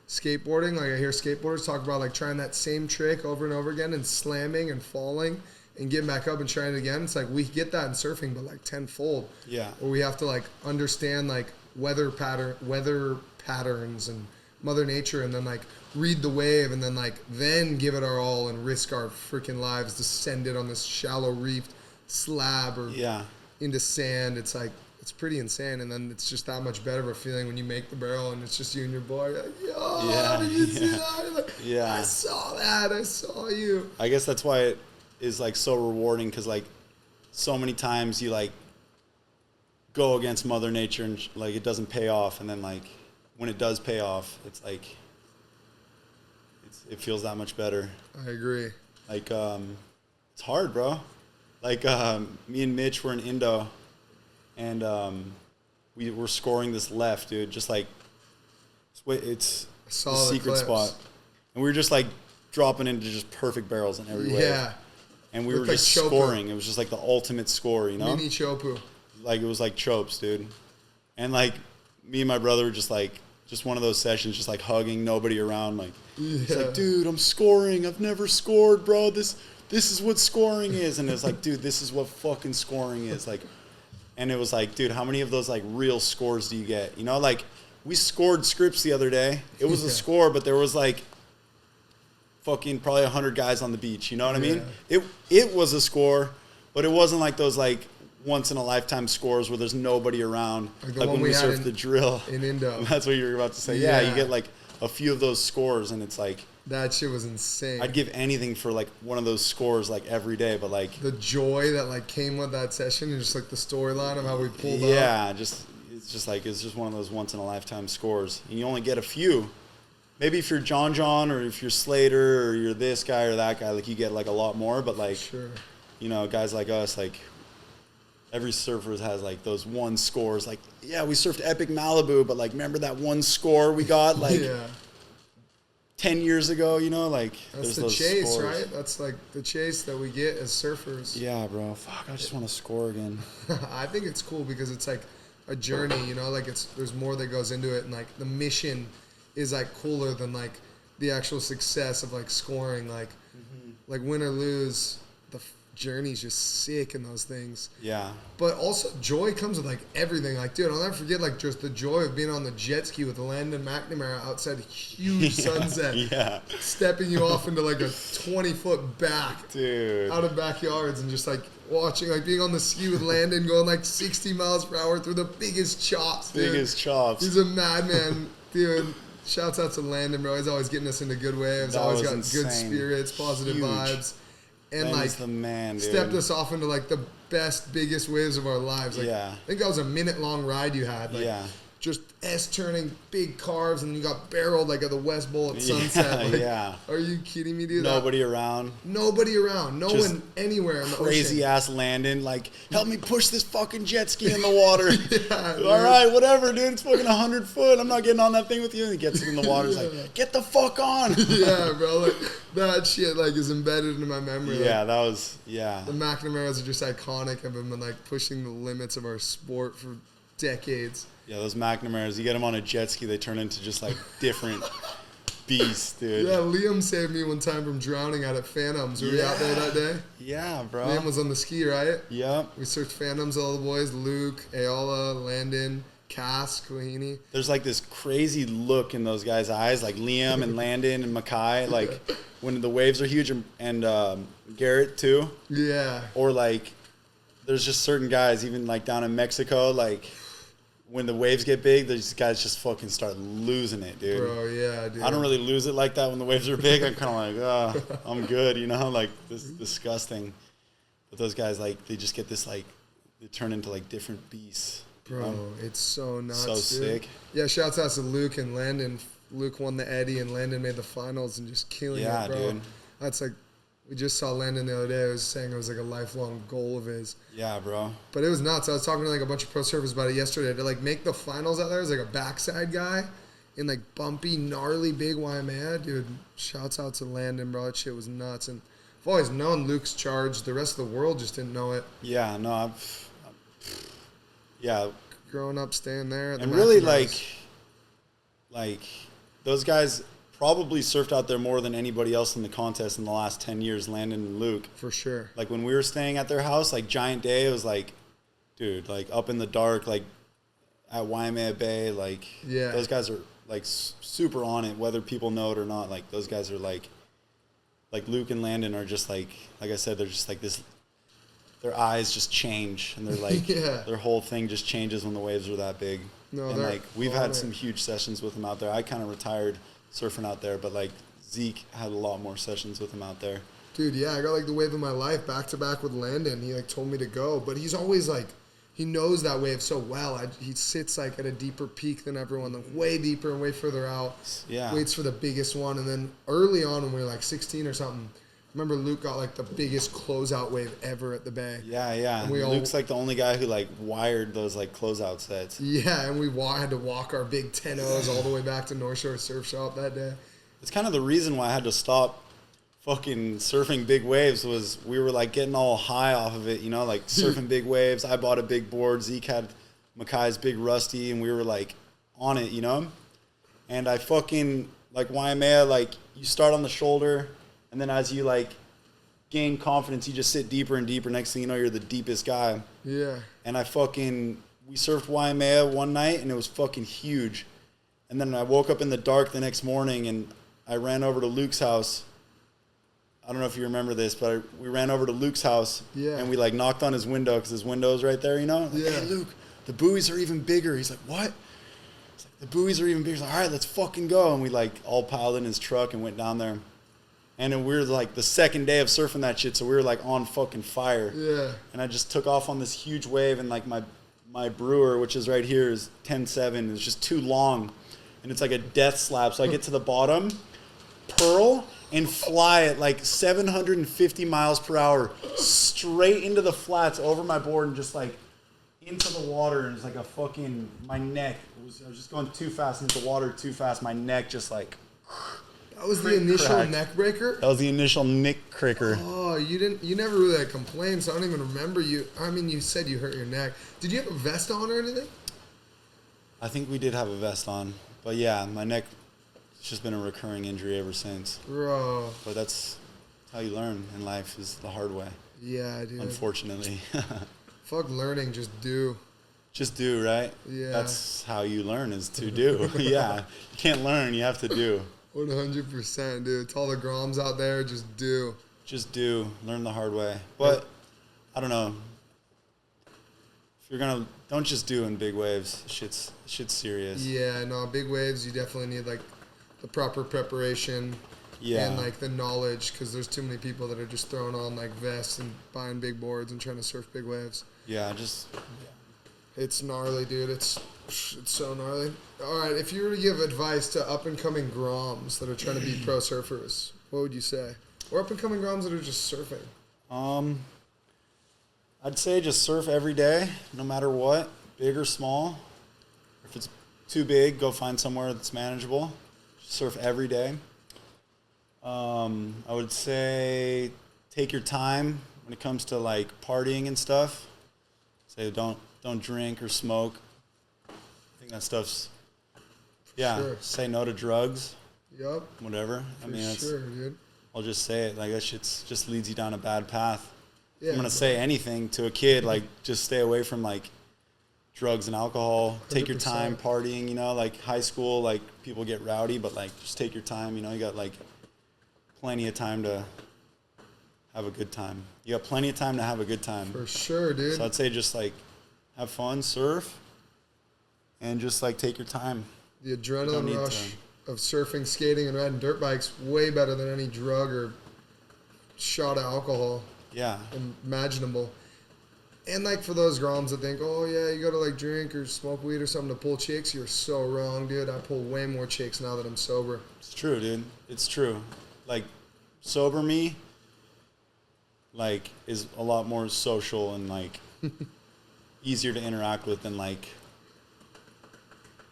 skateboarding. Like I hear skateboarders talk about like trying that same trick over and over again and slamming and falling. And getting back up and trying it again. It's like we get that in surfing, but like tenfold. Yeah. Or we have to like understand like weather patterns and Mother Nature, and then like read the wave, and then give it our all and risk our freaking lives to send it on this shallow reef slab or into sand. It's like it's pretty insane, and then it's just that much better of a feeling when you make the barrel and it's just you and your boy. You're like, yo, did you see that? Like, I saw that. I saw you. I guess that's why it is like so rewarding, because like so many times you like go against Mother Nature and like it doesn't pay off, and then like when it does pay off, it's like it feels that much better. I agree. Like it's hard, bro. Like me and Mitch were in Indo, and we were scoring this left, dude. Just like it's a secret spot, and we were just like dropping into just perfect barrels in every way. Yeah. And we were just scoring. It was just like the ultimate score, you know? Mini chopu. Like, it was like chopes, dude. And like, me and my brother were just like, just one of those sessions, just like hugging, nobody around. Like, it's like, dude, I'm scoring. I've never scored, bro. This is what scoring is. And it was like, dude, this is what fucking scoring is. Like, and it was like, dude, how many of those like real scores do you get? You know, like, we scored scripts the other day. It was a score, but there was like fucking probably 100 guys on the beach. You know what I mean? It was a score, but it wasn't like those like once in a lifetime scores where there's nobody around. Like when we surfed the drill in Indo. That's what you were about to say. Yeah, you get like a few of those scores, and it's like that shit was insane. I'd give anything for like one of those scores like every day, but like the joy that like came with that session and just like the storyline of how we pulled up. Yeah, it's just one of those once in a lifetime scores, and you only get a few. Maybe if you're John or if you're Slater or you're this guy or that guy, like you get like a lot more. But like, you know, guys like us, like every surfer has like those one scores. Like, yeah, we surfed Epic Malibu, but like, remember that one score we got like 10 years ago? You know, like that's the chase, scores. Right? That's like the chase that we get as surfers. Yeah, bro. Fuck, I just want to score again. I think it's cool because it's like a journey. You know, like there's more that goes into it, and like the mission is like cooler than like the actual success of like scoring. Like, like win or lose, the journey's just sick in those things. Yeah. But also joy comes with like everything. Like, dude, I'll never forget like just the joy of being on the jet ski with Landon McNamara outside a huge sunset. Yeah. Stepping you off into like a 20-foot back. Dude. Out of backyards and just like watching, like being on the ski with Landon going like 60 miles per hour through the biggest chops, dude. Biggest chops. He's a madman, dude. Shouts out to Landon, bro. He's always getting us into good waves. Always got insane. Good spirits, positive vibes. And Landon's like the man, dude. Stepped us off into like the best, biggest waves of our lives. Like, I think that was a minute-long ride you had. Like, just S-turning, big carves, and you got barreled like at the West Bowl at sunset. Like, are you kidding me, dude? Nobody around. Nobody around. No just one anywhere in the crazy ocean. Ass Landon, like, help me push this fucking jet ski in the water. All right, whatever, dude. It's fucking 100 foot. I'm not getting on that thing with you. And he gets it in the water. He's like, get the fuck on. Yeah, bro. Like, that shit like is embedded into my memory. Yeah, like, that was, The McNamaras are just iconic. I've been like pushing the limits of our sport for decades. Yeah, those McNamaras, you get them on a jet ski, they turn into just like different beasts, dude. Yeah, Liam saved me one time from drowning out at Phantoms. Were we out there that day? Yeah, bro. Liam was on the ski, right? Yep. We surfed Phantoms, all the boys, Luke, Aola, Landon, Cass, Kahini. There's like this crazy look in those guys' eyes, like Liam and Landon and Mackay, like when the waves are huge, and Garrett too. Yeah. Or like, there's just certain guys, even like down in Mexico, like when the waves get big, these guys just fucking start losing it, dude. Bro, yeah, dude. I don't really lose it like that when the waves are big. I'm kind of like, I'm good, you know? Like, this is disgusting. But those guys, like, they just get this, like, they turn into, like, different beasts. Bro, it's so nuts, so dude. Sick. Yeah, shouts out to Luke and Landon. Luke won the Eddie, and Landon made the finals and just killing it, bro. Dude. That's like, we just saw Landon the other day. I was saying it was like a lifelong goal of his. Yeah, bro. But it was nuts. I was talking to like a bunch of pro surfers about it yesterday. To like make the finals out there as like a backside guy in like bumpy, gnarly, big Waimea. Dude, shouts out to Landon, bro. That shit was nuts. And I've always known Luke's charge. The rest of the world just didn't know it. Yeah, no, yeah. Growing up, staying there. At the and really, like those guys probably surfed out there more than anybody else in the contest in the last 10 years, Landon and Luke. For sure. Like, when we were staying at their house, like, Giant Day, it was like, dude, like, up in the dark, like, at Waimea Bay, like, those guys are, like, super on it, whether people know it or not. Like, those guys are, like Luke and Landon are just, like I said, they're just, like, this, their eyes just change, and they're, like, their whole thing just changes when the waves are that big. No, and, like, we've had some huge sessions with them out there. I kind of retired surfing out there, but like Zeke had a lot more sessions with him out there. Dude, yeah, I got like the wave of my life back to back with Landon. He like told me to go, but he's always like, he knows that wave so well. He sits like at a deeper peak than everyone, like way deeper and way further out. Yeah. Waits for the biggest one, and then early on when we were like 16 or something, remember Luke got like the biggest closeout wave ever at the Bay. Yeah, yeah. And Luke's like the only guy who like wired those like closeout sets. Yeah, and we had to walk our big 10-0s all the way back to North Shore Surf Shop that day. It's kind of the reason why I had to stop fucking surfing big waves was we were like getting all high off of it, you know, like surfing big waves. I bought a big board. Zeke had Mackay's big Rusty, and we were like on it, you know? And I fucking, like Waimea, like you start on the shoulder, and then as you, like, gain confidence, you just sit deeper and deeper. Next thing you know, you're the deepest guy. Yeah. And we surfed Waimea one night, and it was fucking huge. And then I woke up in the dark the next morning, and I ran over to Luke's house, I don't know if you remember this, but we ran over to Luke's house. Yeah. And we like knocked on his window because his window is right there, you know? Like, Yeah. Hey, Luke, the buoys are even bigger. He's like, what? It's like, the buoys are even bigger. He's like, all right, let's fucking go. And we like all piled in his truck and went down there. And then we were like the second day of surfing that shit, so we were like on fucking fire. Yeah. And I just took off on this huge wave, and like my brewer, which is right here, is 10.7. It's just too long. And it's like a death slap. So I get to the bottom, pearl, and fly at like 750 miles per hour straight into the flats over my board and just like into the water. And it's like a fucking, my neck, I was just going too fast into the water too fast. My neck just like... That was the initial cracked. neck breaker? That was the initial neck cracker. Oh, you never really like complained, so I don't even remember you. I mean, you said you hurt your neck. Did you have a vest on or anything? I think we did have a vest on. But yeah, my neck, it's just been a recurring injury ever since. Bro. But that's how you learn in life, is the hard way. Yeah, dude. Unfortunately. Fuck learning, just do. Just do, right? Yeah. That's how you learn, is to do. Yeah. You can't learn, you have to do. 100%, dude. To all the groms out there, just do. Just do. Learn the hard way. But, I don't know. If you're going to, don't just do in big waves. Shit's serious. Yeah, no, big waves, you definitely need, like, the proper preparation. Yeah. And, like, the knowledge, because there's too many people that are just throwing on, like, vests and buying big boards and trying to surf big waves. Yeah, just... It's gnarly, dude. It's so gnarly. All right, if you were to give advice to up-and-coming groms that are trying to be pro surfers, what would you say? Or up-and-coming groms that are just surfing? I'd say just surf every day, no matter what, big or small. If it's too big, go find somewhere that's manageable. Surf every day. I would say take your time when it comes to like partying and stuff. Say don't drink or smoke. I think that stuff's, yeah, sure. Say no to drugs. Yup. Whatever. For sure, dude. I'll just say it. Like, that shit's just leads you down a bad path. Yeah, I'm going to say anything to a kid, like, just stay away from, like, drugs and alcohol. 100%. Take your time partying, you know, like, high school, like, people get rowdy, but, like, just take your time, you know. You got, like, plenty of time to have a good time. You got plenty of time to have a good time. For sure, dude. So I'd say just, like, have fun, surf, and just, like, take your time. The adrenaline rush of surfing, skating, and riding dirt bikes way better than any drug or shot of alcohol. Yeah. Imaginable. And, like, for those groms that think, oh, yeah, you got to, like, drink or smoke weed or something to pull chicks, you're so wrong, dude. I pull way more chicks now that I'm sober. It's true, dude. It's true. Like, sober me, like, is a lot more social and, like, easier to interact with than, like,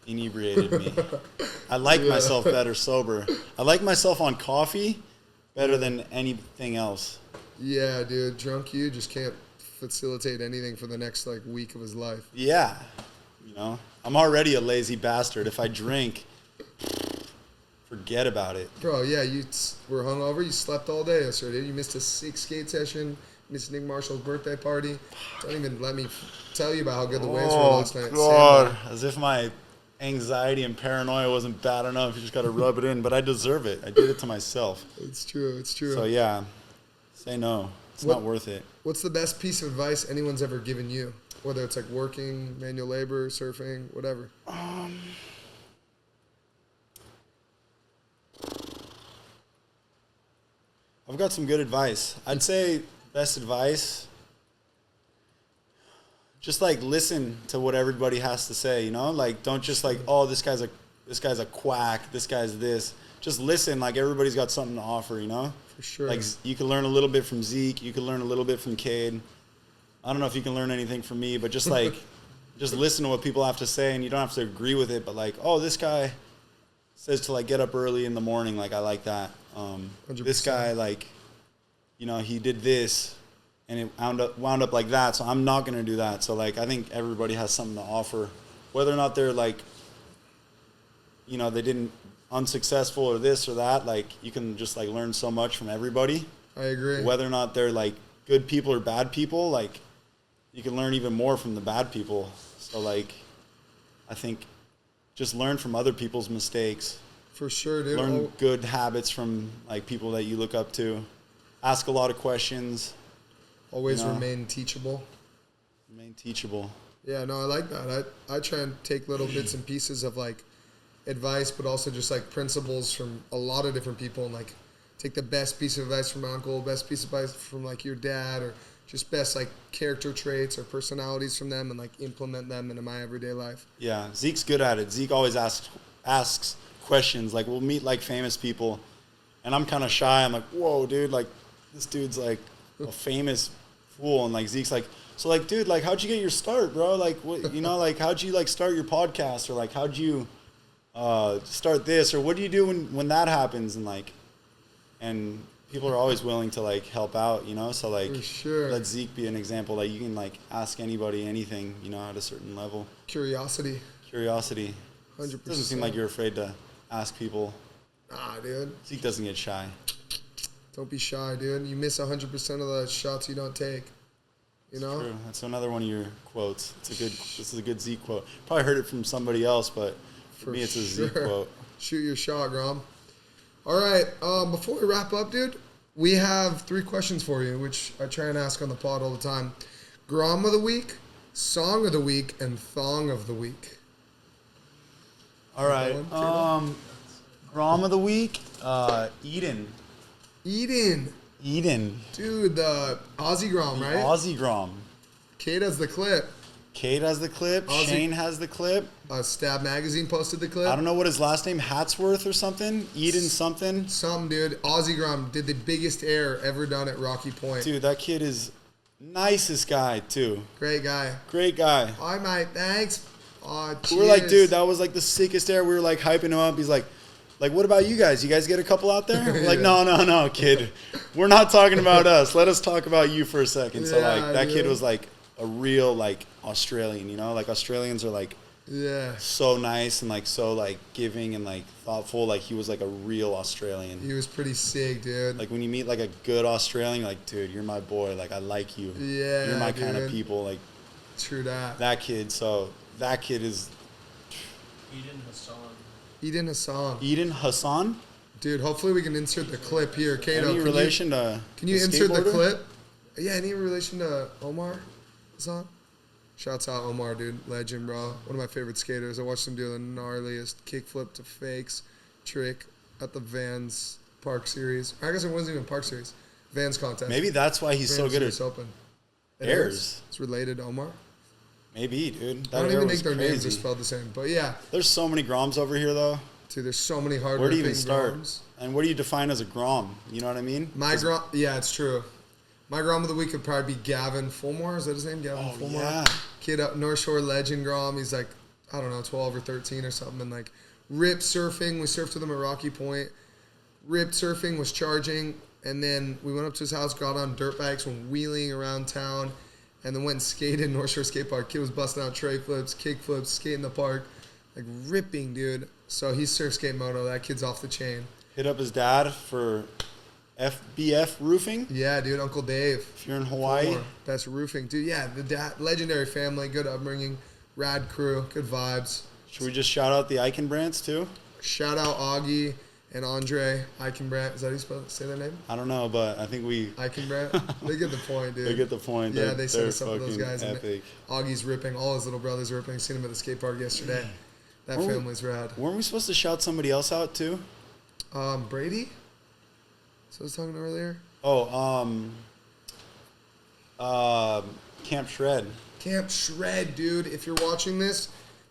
inebriated me. I like myself better sober. I like myself on coffee better than anything else. Yeah, dude. Drunk you just can't facilitate anything for the next, like, week of his life. Yeah. You know? I'm already a lazy bastard. If I drink, forget about it. Bro, yeah, you were hungover. You slept all day yesterday. You missed a 6 skate session. Missed Nick Marshall's birthday party. Don't even let me tell you about how good the waves were last night. God. As if my anxiety and paranoia wasn't bad enough. You just got to rub it in. But I deserve it. I did it to myself. It's true. It's true. So, yeah. Say no. It's not worth it. What's the best piece of advice anyone's ever given you? Whether it's like working, manual labor, surfing, whatever. I've got some good advice. I'd say best advice, just like listen to what everybody has to say, you know? Like, don't just like, oh, this guy's a quack, this guy's this. Just listen, like everybody's got something to offer, you know? For sure. Like, you can learn a little bit from Zeke, you can learn a little bit from Cade. I don't know if you can learn anything from me, but just like, just listen to what people have to say, and you don't have to agree with it, but like, oh, this guy says to like get up early in the morning, like I like that. 100%. This guy, like, you know, he did this, and it wound up like that, so I'm not going to do that. So, like, I think everybody has something to offer. Whether or not they're, like, you know, they didn't unsuccessful or this or that, like, you can just, like, learn so much from everybody. I agree. Whether or not they're, like, good people or bad people, like, you can learn even more from the bad people. So, like, I think just learn from other people's mistakes. For sure, dude. Learn good habits from, like, people that you look up to. ask a lot of questions. Always remain teachable. Remain teachable. Yeah, no, I like that. I try and take little bits and pieces of like advice, but also just like principles from a lot of different people, and like take the best piece of advice from my uncle, best piece of advice from like your dad, or just best like character traits or personalities from them, and like implement them into my everyday life. Yeah, Zeke's good at it. Zeke always asks questions. Like, we'll meet like famous people, and I'm kind of shy. I'm like, whoa, dude, like this dude's like a famous fool, and like Zeke's like, so like, dude, like, how'd you get your start, bro? Like, what, you know, like, how'd you like start your podcast, or like, how'd you start this, or what do you do when that happens, and people are always willing to like help out, you know. So like, For sure. let Zeke be an example. Like, you can like ask anybody anything, you know, at a certain level. Curiosity. 100%. 100%. Doesn't seem like you're afraid to ask people. Nah, dude. Zeke doesn't get shy. Don't be shy, dude. You miss 100% of the shots you don't take. You know? True. That's another one of your quotes. This is a good Zeke quote. Probably heard it from somebody else, but for me, it's a Zeke quote. Shoot your shot, Grom. All right. Before we wrap up, dude, we have 3 questions for you, which I try and ask on the pod all the time. Grom of the week, song of the week, and thong of the week. All right. Grom of the week, Eden. Dude, the Aussie Grom, right? Aussie Grom. Kate has the clip. Kate has the clip. Aussie. Shane has the clip. Stab Magazine posted the clip. I don't know what his last name, Hatsworth or something. Eden something. Something, dude. Aussie Grom did the biggest air ever done at Rocky Point. Dude, that kid is nicest guy, too. Great guy. Great guy. All right, mate. Thanks. Oh, We were like, dude, that was like the sickest air. We were like hyping him up. He's like, what about you guys? You guys get a couple out there? We're like, no, kid. We're not talking about us. Let us talk about you for a second. So, like, that kid was, like, a real, like, Australian, you know? Like, Australians are, like, so nice and, like, so, like, giving and, like, thoughtful. Like, he was, like, a real Australian. He was pretty sick, dude. Like, when you meet, like, a good Australian, you're like, dude, you're my boy. Like, I like you. Yeah, you're my dude. kind of people. Like, true that. That kid is... Eden Hassan? Dude, hopefully we can insert the clip here. Kato, any relation to Can you insert the clip? Yeah, any relation to Omar Hassan? Shouts out Omar, dude. Legend, bro. One of my favorite skaters. I watched him do the gnarliest kickflip to fakes trick at the Vans Park Series. I guess it wasn't even Park Series. Vans contest. Maybe that's why he's so good at Open. airs. It's related to Omar. Maybe, dude. That I don't even think their crazy. names are spelled the same. But yeah. There's so many Groms over here, though. Dude, there's so many hard. Where do you even start? Groms. And what do you define as a Grom? You know what I mean? Yeah, it's true. My Grom of the week would probably be Gavin Fulmore. Is that his name? Gavin Fulmore? Yeah. Kid up North Shore legend Grom. He's like, I don't know, 12 or 13 or something. And like, rip surfing. We surfed with him at Rocky Point. Rip surfing was charging. And then we went up to his house, got on dirt bikes, went wheeling around town. And then went and skated North Shore Skate Park. Kid was busting out tray flips, kick flips, skating the park. Like, ripping, dude. So he's surf skate moto. That kid's off the chain. Hit up his dad for FBF roofing. Yeah, dude. Uncle Dave. If you're in Hawaii. Best roofing. Dude, yeah. The dad, legendary family. Good upbringing. Rad crew. Good vibes. Should we just shout out the Eichenbrandts, too? Shout out Augie and Andre Eichenbrandt. Is that how you say their name? I don't know, but I think we... Eichenbrandt? They get the point, dude. They get the point. Yeah, they sent us some of those guys. Epic. And Augie's ripping. All his little brothers ripping. Seen him at the skate park yesterday. That family's rad. Weren't we supposed to shout somebody else out, too? Brady? So I was talking earlier. Camp Shred. Camp Shred, dude. If you're watching this,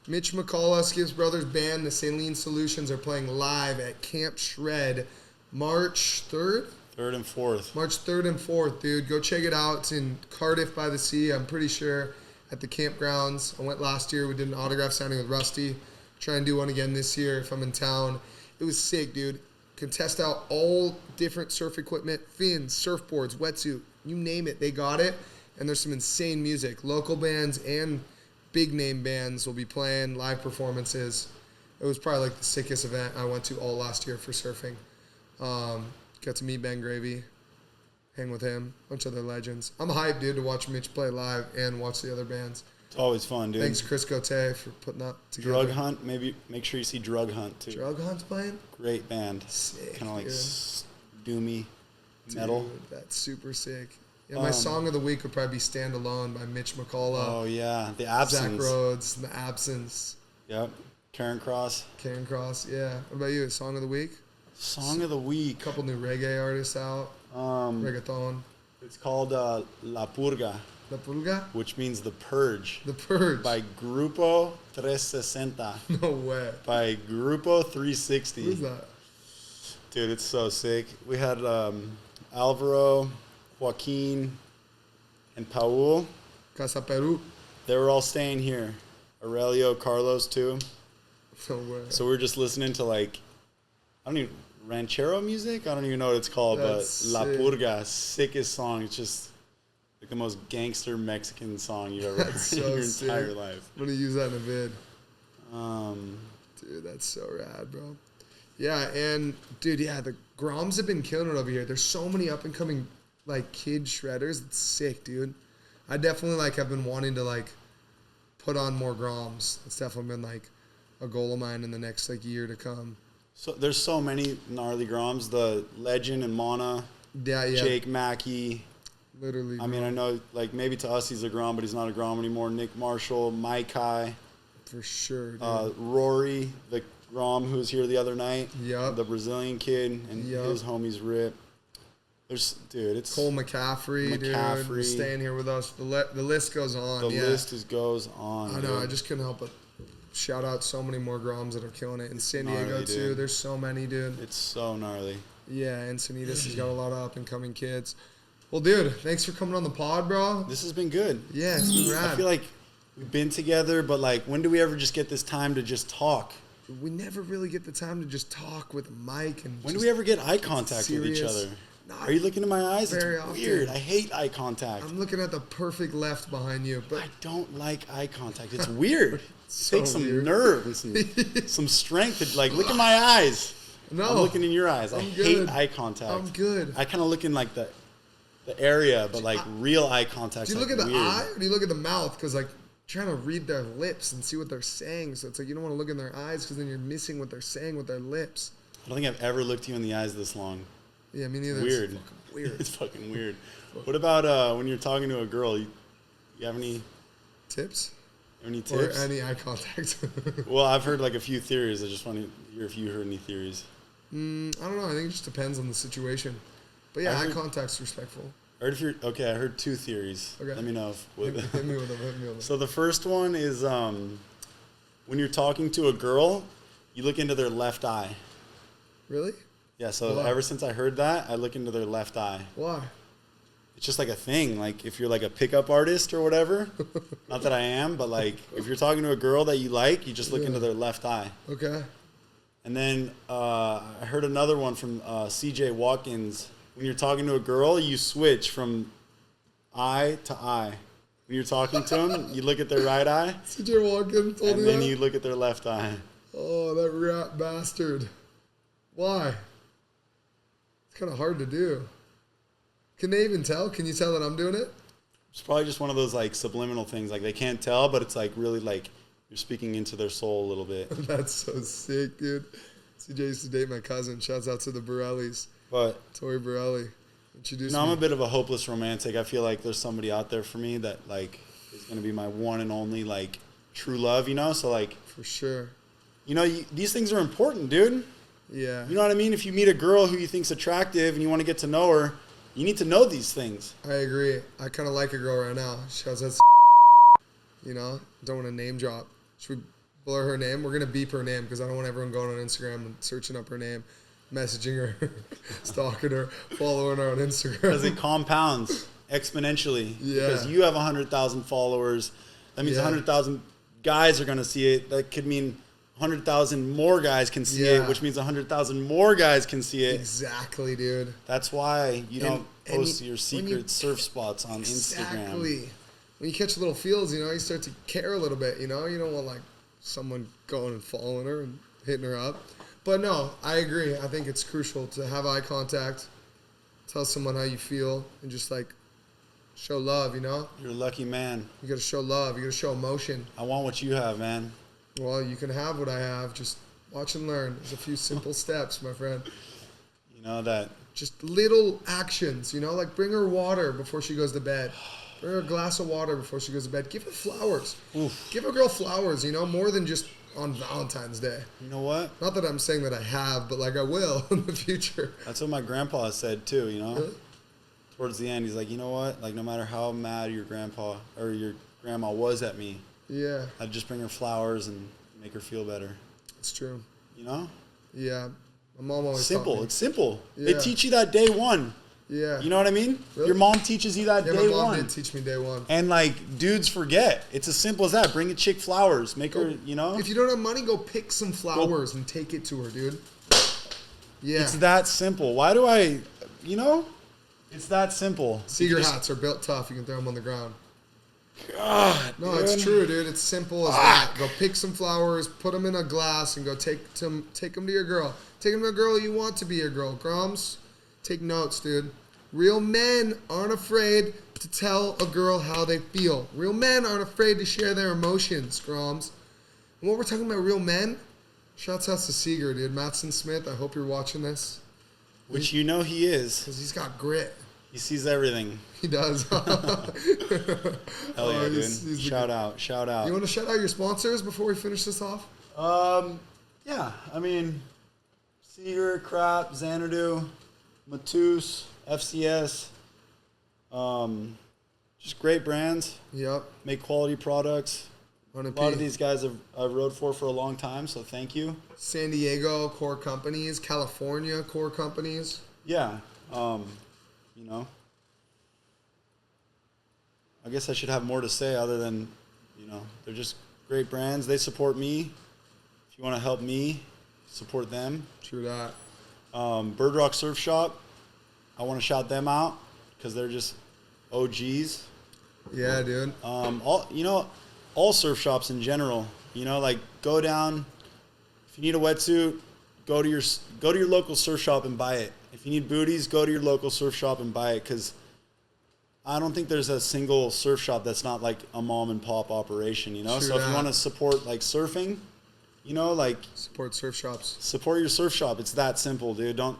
Mitch McCullough, Skips Brothers Band, the Saline Solutions are playing live at Camp Shred March 3rd? 3rd and 4th. March 3rd and 4th, dude. Go check it out. It's in Cardiff by the Sea, I'm pretty sure, at the campgrounds. I went last year. We did an autograph signing with Rusty. Try and do one again this year if I'm in town. It was sick, dude. Can test out all different surf equipment, fins, surfboards, wetsuit, you name it, they got it. And there's some insane music. Local bands and big name bands will be playing live performances. It was probably like the sickest event I went to all last year for surfing. Got to meet Ben Gravy, hang with him, bunch of other legends. I'm hyped, dude, to watch Mitch play live and watch the other bands. It's always fun, dude. Thanks, Chris Cote, for putting that together. Drug Hunt, maybe make sure you see Drug Hunt, too. Drug Hunt's playing? Great band. Sick, kind of like doomy. metal. Dude, that's super sick. Yeah, my song of the week would probably be "Stand Alone" by Mitch McCullough. Oh yeah, The Absence. Zach Rhodes, The Absence. Yep. Karen Cross. Karen Cross, yeah. What about you? Song of the week? Song of the week. A couple new reggae artists out. Reggaeton. It's called La Purga, La Pulga? which means The Purge. The Purge. By Grupo 360. No way. By Grupo 360. Who's that? Dude, it's so sick. We had Alvaro, Joaquin, and Paul. Casa Peru. They were all staying here. Aurelio, Carlos, too. No way. So we were just listening to, like, I don't even, ranchero music? I don't even know what it's called, That's but La sick. Purga, sickest song. It's just like the most gangster Mexican song you've ever heard That's in so your sick. entire life. I'm going to use that in a vid. Um, Dude, that's so rad, bro. Yeah, and, dude, yeah, the Groms have been killing it over here. There's so many up-and-coming, like, kid shredders. It's sick, dude. I definitely, like, have been wanting to, like, put on more Groms. It's definitely been, like, a goal of mine in the next, like, year to come. so there's so many gnarly Groms. The Legend and Mana, Yeah. Jake Mackey. Literally. I mean, I know, like, maybe to us he's a Grom, but he's not a Grom anymore. Nick Marshall, Maikai, For sure, dude. Rory, the Grom who was here the other night. Yup. The Brazilian kid, and Yup. his homies Rip. Dude, it's Cole McCaffrey, McCaffrey. dude, staying here with us. The list goes on. the yeah. list goes on. I know. dude. I just couldn't help but shout out so many more Groms that are killing it in San Diego gnarly, too. dude. There's so many, dude. It's so gnarly. Yeah, Encinitas has got a lot of up and coming kids. Well, dude, thanks for coming on the pod, bro. This has been good. Yeah, it's been rad. I feel like we've been together, but like, when do we ever just get this time to just talk? We never really get the time to just talk with Mike and. When do just we ever get eye contact with each serious. other? Not Are you looking in my eyes? very It's often. weird. I hate eye contact. I'm looking at the perfect left behind you, but I don't like eye contact. It's weird. So Takes some weird. nerve and some strength to, like, look in my eyes. no. I'm looking in your eyes. I I'm hate good. eye contact. I'm good. I kind of look in like the area, but like real eye contact. Do you look at the weird. eye or do you look at the mouth? Because like trying to read their lips and see what they're saying. So it's like you don't want to look in their eyes because then you're missing what they're saying with their lips. I don't think I've ever looked you in the eyes this long. Yeah, me neither. Weird. It's fucking weird. It's fucking weird. What about when you're talking to a girl? You have any Tips? tips? Or any eye contact? Well, I've heard like a few theories. I just want to hear if you heard any theories. I don't know. I think it just depends on the situation. But yeah, I eye heard- contact's respectful. I heard two theories. Okay. Let me know if. Hit me with them. Hit me with them. So the first one is when you're talking to a girl, you look into their left eye. Really? Yeah, so Why? ever since I heard that, I look into their left eye. Why? It's just like a thing. Like if you're like a pickup artist or whatever, not that I am, but like if you're talking to a girl that you like, you just look Yeah. into their left eye. Okay. And then I heard another one from CJ Watkins. When you're talking to a girl, you switch from eye to eye. When you're talking to them, you look at their right eye, CJ Walken told and you then that? you look at their left eye. Oh, that rat bastard. Why? It's kind of hard to do. Can they even tell? Can you tell that I'm doing it? It's probably just one of those like subliminal things. Like they can't tell, but it's like really like you're speaking into their soul a little bit. That's so sick, dude. CJ used to date my cousin. Shouts out to the Borellis. But Tori Borelli. Introduced no, I'm me. a bit of a hopeless romantic. I feel like there's somebody out there for me that like is gonna be my one and only like true love. You know, so like For sure. these things are important, dude. Yeah. You know what I mean? If you meet a girl who you think's attractive and you want to get to know her, you need to know these things. I agree. I kind of like a girl right now. Shouts out to don't want to name drop. Should we blur her name? We're going to beep her name because I don't want everyone going on Instagram and searching up her name, messaging her, stalking her, following her on Instagram. Because it compounds exponentially. Yeah. Because you have 100,000 followers. That means Yeah. 100,000 guys are going to see it. That could mean 100,000 more guys can see Yeah. it, which means 100,000 more guys can see it. Exactly, dude. That's why you don't and post you- your when secret you- surf spots on Instagram. Exactly. When you catch little feels, you start to care a little bit, You don't want, like, someone going and following her and hitting her up. But, no, I agree. I think it's crucial to have eye contact, tell someone how you feel, and just, like, show love, You're a lucky man. You got to show love. You got to show emotion. I want what you have, man. Well, you can have what I have. Just watch and learn. There's a few simple steps, my friend. You know that Just little actions, you know, like bring her water before she goes to bed. Bring her a glass of water before she goes to bed. Give her flowers. Oof. Give a girl flowers, you know, more than just on Valentine's Day. You know what? Not that I'm saying that I have, but like I will in the future. That's what my grandpa said too, you know? Really? Towards the end, he's like, you know what? Like, no matter how mad your grandpa or your grandma was at me, Yeah. I'd just bring her flowers and make her feel better. It's true. You know? Yeah. My mom always Simple. taught me. It's simple. Yeah. They teach you that day one. Yeah. You know what I mean? Really? Your mom teaches you that Yeah, day my mom one. did teach me day one. And like dudes forget. It's as simple as that. Bring a chick flowers. Make her, you know? If you don't have money, go pick some flowers and take it to her, dude. Yeah. It's that simple. Why do I, you know? It's that simple. Seeger hats are built tough. You can throw them on the ground. God. No, dude. it's true, dude. It's simple as that. Go pick some flowers, put them in a glass, and go take them to your girl. Take them to a girl you want to be your girl. Groms, take notes, dude. Real men aren't afraid to tell a girl how they feel. Real men aren't afraid to share their emotions, Groms. And what we're talking about, real men, shouts out to Seeger, dude. Matson Smith, I hope you're watching this. Which you know he is. Because he's got grit. He sees everything. He does. Hell yeah, dude. he's Shout out. Shout out. You want to shout out your sponsors before we finish this off? Yeah. I mean, Seeger, Crap, Xanadu, Matus, FCS. Just great brands. Yep. Make quality products. A 100p. lot of these guys I've rode for a long time, so thank you. San Diego core companies, California core companies. Yeah. You know, I guess I should have more to say other than, you know, they're just great brands. They support me. If you want to help me, support them. True that. Bird Rock Surf Shop, I want to shout them out because they're just OGs. Yeah, dude. All surf shops in general. You know, like go down. If you need a wetsuit, go to your local surf shop and buy it. If you need booties, go to your local surf shop and buy it because I don't think there's a single surf shop that's not like a mom and pop operation, you know? True So if that. you want to support like surfing, you know, like Support surf shops. support your surf shop. It's that simple, dude. You don't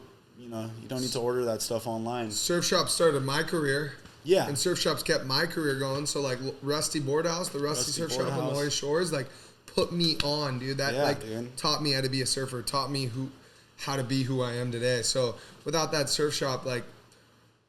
need to order that stuff online. Surf shops started my career. Yeah. And surf shops kept my career going. So like Rusty Boardhouse, the Rusty Surf Shop on Boardhouse. Moy Shores, like put me on, dude. That Yeah, dude. taught me how to be a surfer, taught me how to be who I am today. So without that surf shop, like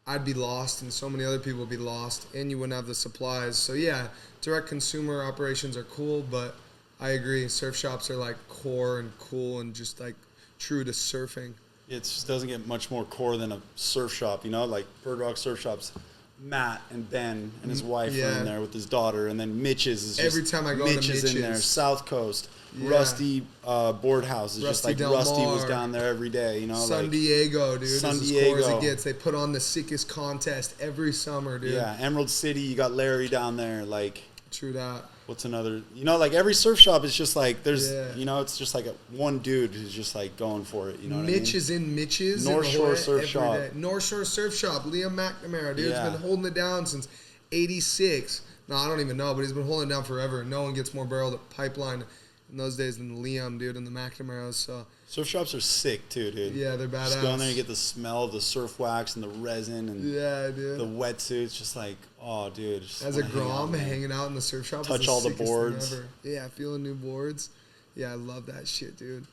I'd be lost and so many other people would be lost and you wouldn't have the supplies. So yeah, direct consumer operations are cool, but I agree. Surf shops are like core and cool and just like true to surfing. It just doesn't get much more core than a surf shop, you know? Like Bird Rock Surf Shop's Matt and Ben and his wife are Yeah. in there with his daughter, and then Mitch's is just Every time I go into Mitch is in there. Mitch's. South Coast, Yeah. Rusty Boardhouse is just Rusty like Del Rusty was Mar. down there every day, you know? San like, Diego, dude, San is as core as Diego. it gets. They put on the sickest contest every summer, dude. yeah, Emerald City, you got Larry down there. Like, True that. what's another? You know, like every surf shop is just like there's, Yeah. you know, it's just like one dude who's just like going for it. You know what Mitch I mean? is in Mitch's. North in Shore Hawaii Surf every Shop. day. North Shore Surf Shop. Liam McNamara, dude. Yeah. He's been holding it down since 86. No, I don't even know, but he's been holding it down forever. No one gets more barreled at Pipeline in those days than Liam, dude, and the McNamaras. So, Surf shops are sick too, dude. yeah, they're badass. Just go in there and get the smell of the surf wax and the resin and Yeah, dude. the wetsuits. Just like, oh, dude. Just As a wanna hang out, Grom, man. hanging out in the surf shop. Touch is all the sickest thing boards. ever. Yeah, feeling new boards. Yeah, I love that shit, dude.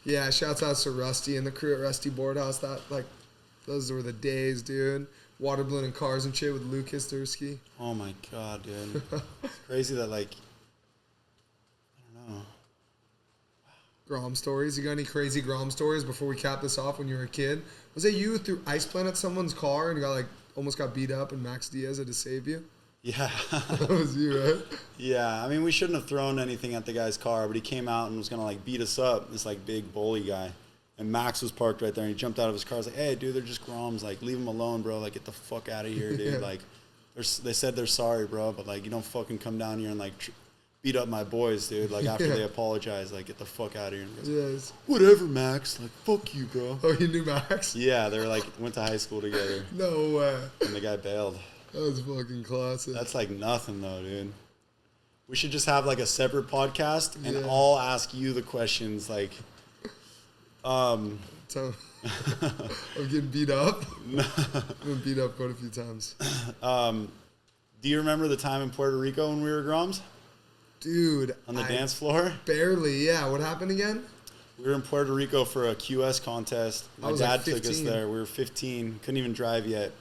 Yeah, shouts out to Rusty and the crew at Rusty Boardhouse. That like, those were the days, dude. Water balloon and cars and shit with Lucas Dursky. Oh my god, dude. It's crazy that like, I don't know. Grom stories. You got any crazy Grom stories before we cap this off when you were a kid? Was it you threw ice planet someone's car and you got like almost got beat up and Max Diaz had to save you? Yeah. That was you, right? Yeah. I mean, we shouldn't have thrown anything at the guy's car, but he came out and was gonna like beat us up. This like big bully guy. And Max was parked right there, and he jumped out of his car. I was like, "Hey, dude, they're just Groms. Like, leave them alone, bro. Like, get the fuck out of here, dude. Yeah. Like, they said they're sorry, bro, but like, you don't fucking come down here and like beat up my boys, dude. Like, after Yeah. they apologize, like, get the fuck out of here." And he goes, Yes. "Whatever, Max. Like, fuck you, bro." Oh, you knew Max? Yeah, they were like went to high school together, No way. and the guy bailed. That was fucking classic. That's like nothing though, dude. We should just have like a separate podcast, and Yeah. I'll ask you the questions, like, Time of getting beat up. I've been beat up quite a few times. Do you remember the time in Puerto Rico when we were Groms? Dude. On the dance floor? Barely, yeah. What happened again? We were in Puerto Rico for a QS contest. My dad took us there. We were 15, couldn't even drive yet.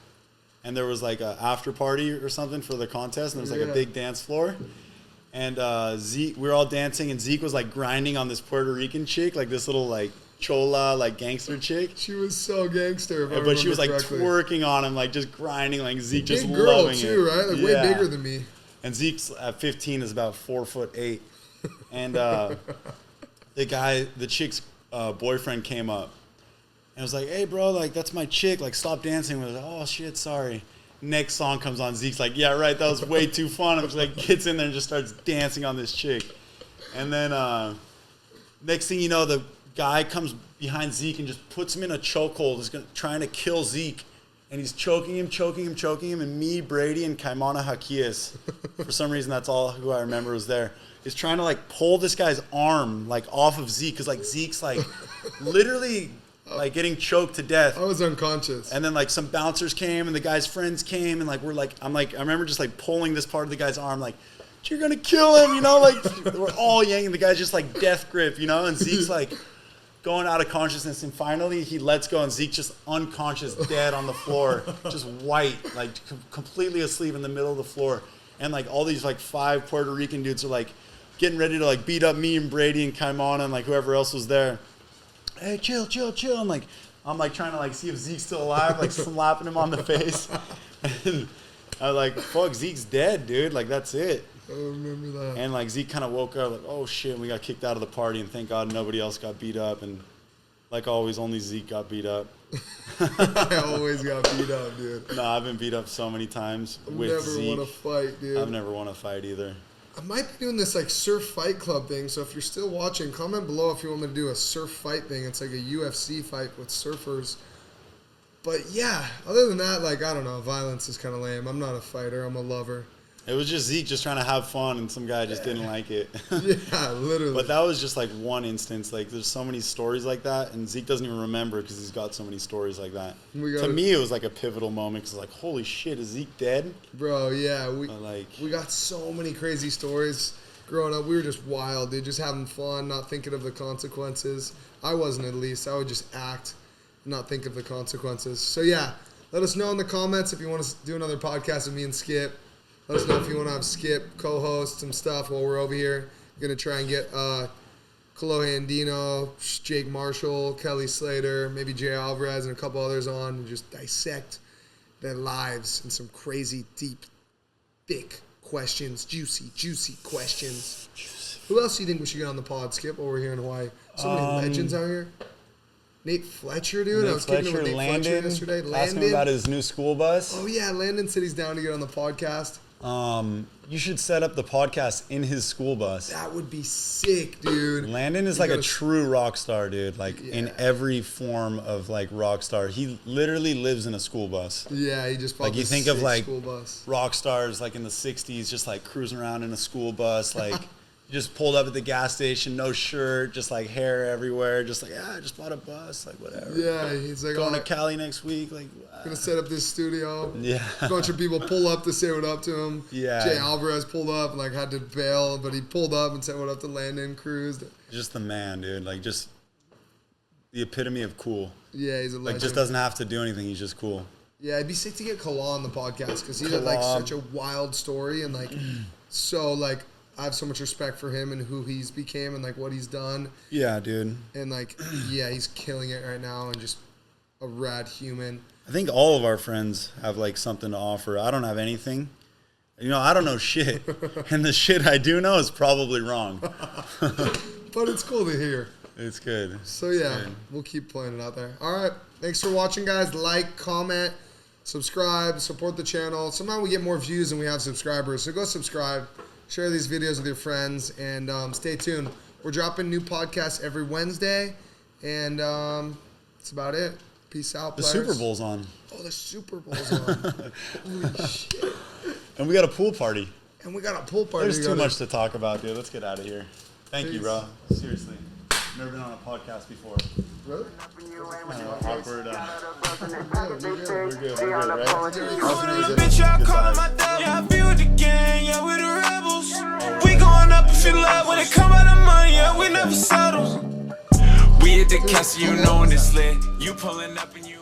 And there was like a after party or something for the contest, and there was like a big dance floor. And Zeke, we were all dancing, and Zeke was like grinding on this Puerto Rican chick, like this little like chola, like gangster chick. She was so gangster, but she was like twerking on him, like just grinding, like Zeke just big girl loving too, it. Right? Like way bigger than me. And Zeke's at 15 is about 4'8", and the chick's boyfriend came up and was like, "Hey, bro, like that's my chick. Like, stop dancing with her." Oh shit, sorry. Next song comes on. Zeke's like, "Yeah, right. That was way too fun." I'm just like, gets in there and just starts dancing on this chick, and then next thing you know, the guy comes behind Zeke and just puts him in a chokehold. He's trying to kill Zeke. And he's choking him. And me, Brady, and Kaimana Hakias, for some reason, that's all who I remember was there, is trying to, like, pull this guy's arm, like, off of Zeke. Because, like, Zeke's, like, literally, like, getting choked to death. I was unconscious. And then, like, some bouncers came and the guy's friends came. And, like, I remember just, like, pulling this part of the guy's arm, like, "You're going to kill him," you know? Like, we're all yanking. The guy's just, like, death grip, you know? And Zeke's, like, going out of consciousness, and finally he lets go, and Zeke just unconscious, dead on the floor, just white, like completely asleep in the middle of the floor. And like all these like 5 Puerto Rican dudes are like getting ready to like beat up me and Brady and Kaimana and like whoever else was there. "Hey, chill. And like I'm like trying to like see if Zeke's still alive, like slapping him on the face. And I was like, "Fuck, Zeke's dead, dude. Like that's it." I remember that. And like Zeke kind of woke up like, "Oh shit," and we got kicked out of the party, and thank God nobody else got beat up. And like always, only Zeke got beat up. I always got beat up, dude. No, I've been beat up so many times with Zeke. Never won a fight, dude. I've never won a fight either. I might be doing this like surf fight club thing. So if you're still watching, comment below if you want me to do a surf fight thing. It's like a UFC fight with surfers. But yeah, other than that, like I don't know, violence is kind of lame. I'm not a fighter. I'm a lover. It was just Zeke just trying to have fun, and some guy just didn't like it. Yeah, literally. But that was just like one instance. Like there's so many stories like that, and Zeke doesn't even remember because he's got so many stories like that. To me, it was like a pivotal moment because like, holy shit, is Zeke dead? Bro, yeah, we got so many crazy stories growing up. We were just wild, dude, just having fun, not thinking of the consequences. I wasn't, at least. I would just act, not think of the consequences. So yeah, let us know in the comments if you want to do another podcast with me and Skip. Let us know if you want to have Skip co-host some stuff while we're over here. We're going to try and get Kalohe Andino, Jake Marshall, Kelly Slater, maybe Jay Alvarez, and a couple others on and just dissect their lives and some crazy, deep, thick questions, juicy questions. Who else do you think we should get on the pod, Skip, while we're here in Hawaii? So many legends out here. Nate Fletcher, dude. I was kicking it with Nate Fletcher yesterday. Asked him about his new school bus. Oh, yeah. Landon said he's down to get on the podcast. You should set up the podcast in his school bus. That would be sick, dude. Landon is like a true rock star, dude. Like in every form of like rock star. He literally lives in a school bus. Yeah, he just bought like you think of like school bus. Rock stars like in the 60s just like cruising around in a school bus, like just pulled up at the gas station, no shirt, just like hair everywhere, just like, I just bought a bus, like whatever. Yeah, he's like, going to Cali next week, like gonna set up this studio. Yeah, a bunch of people pull up to say what up to him. Yeah, Jay Alvarez pulled up and like had to bail, but he pulled up and said what up to Landon, cruised. Just the man, dude. Like just the epitome of cool. Yeah, he's a legend. Like just doesn't have to do anything. He's just cool. Yeah, it'd be sick to get Kala on the podcast because he had like such a wild story and like so like. I have so much respect for him and who he's became and like what he's done. Yeah, dude. And like, yeah, he's killing it right now and just a rad human. I think all of our friends have like something to offer. I don't have anything. You know, I don't know shit. And the shit I do know is probably wrong. But it's cool to hear. It's good. So yeah, we'll keep playing it out there. All right. Thanks for watching, guys. Like, comment, subscribe, support the channel. Somehow we get more views than we have subscribers. So go subscribe. Share these videos with your friends, and stay tuned. We're dropping new podcasts every Wednesday, and that's about it. Peace out, players. The Super Bowl's on. Oh, the Super Bowl's on. Holy shit. And we got a pool party. There's too much to talk about, dude. Let's get out of here. Thank you, bro. Seriously. Never been on a podcast before. Really? Awkward. We're good, right? Bitch, I call him my dog. Yeah, I be with the gang, yeah, we the rebels. We going up if you love. When it come out of money, yeah, we never settle. We at the castle, you know, on this lit. You pulling up and you.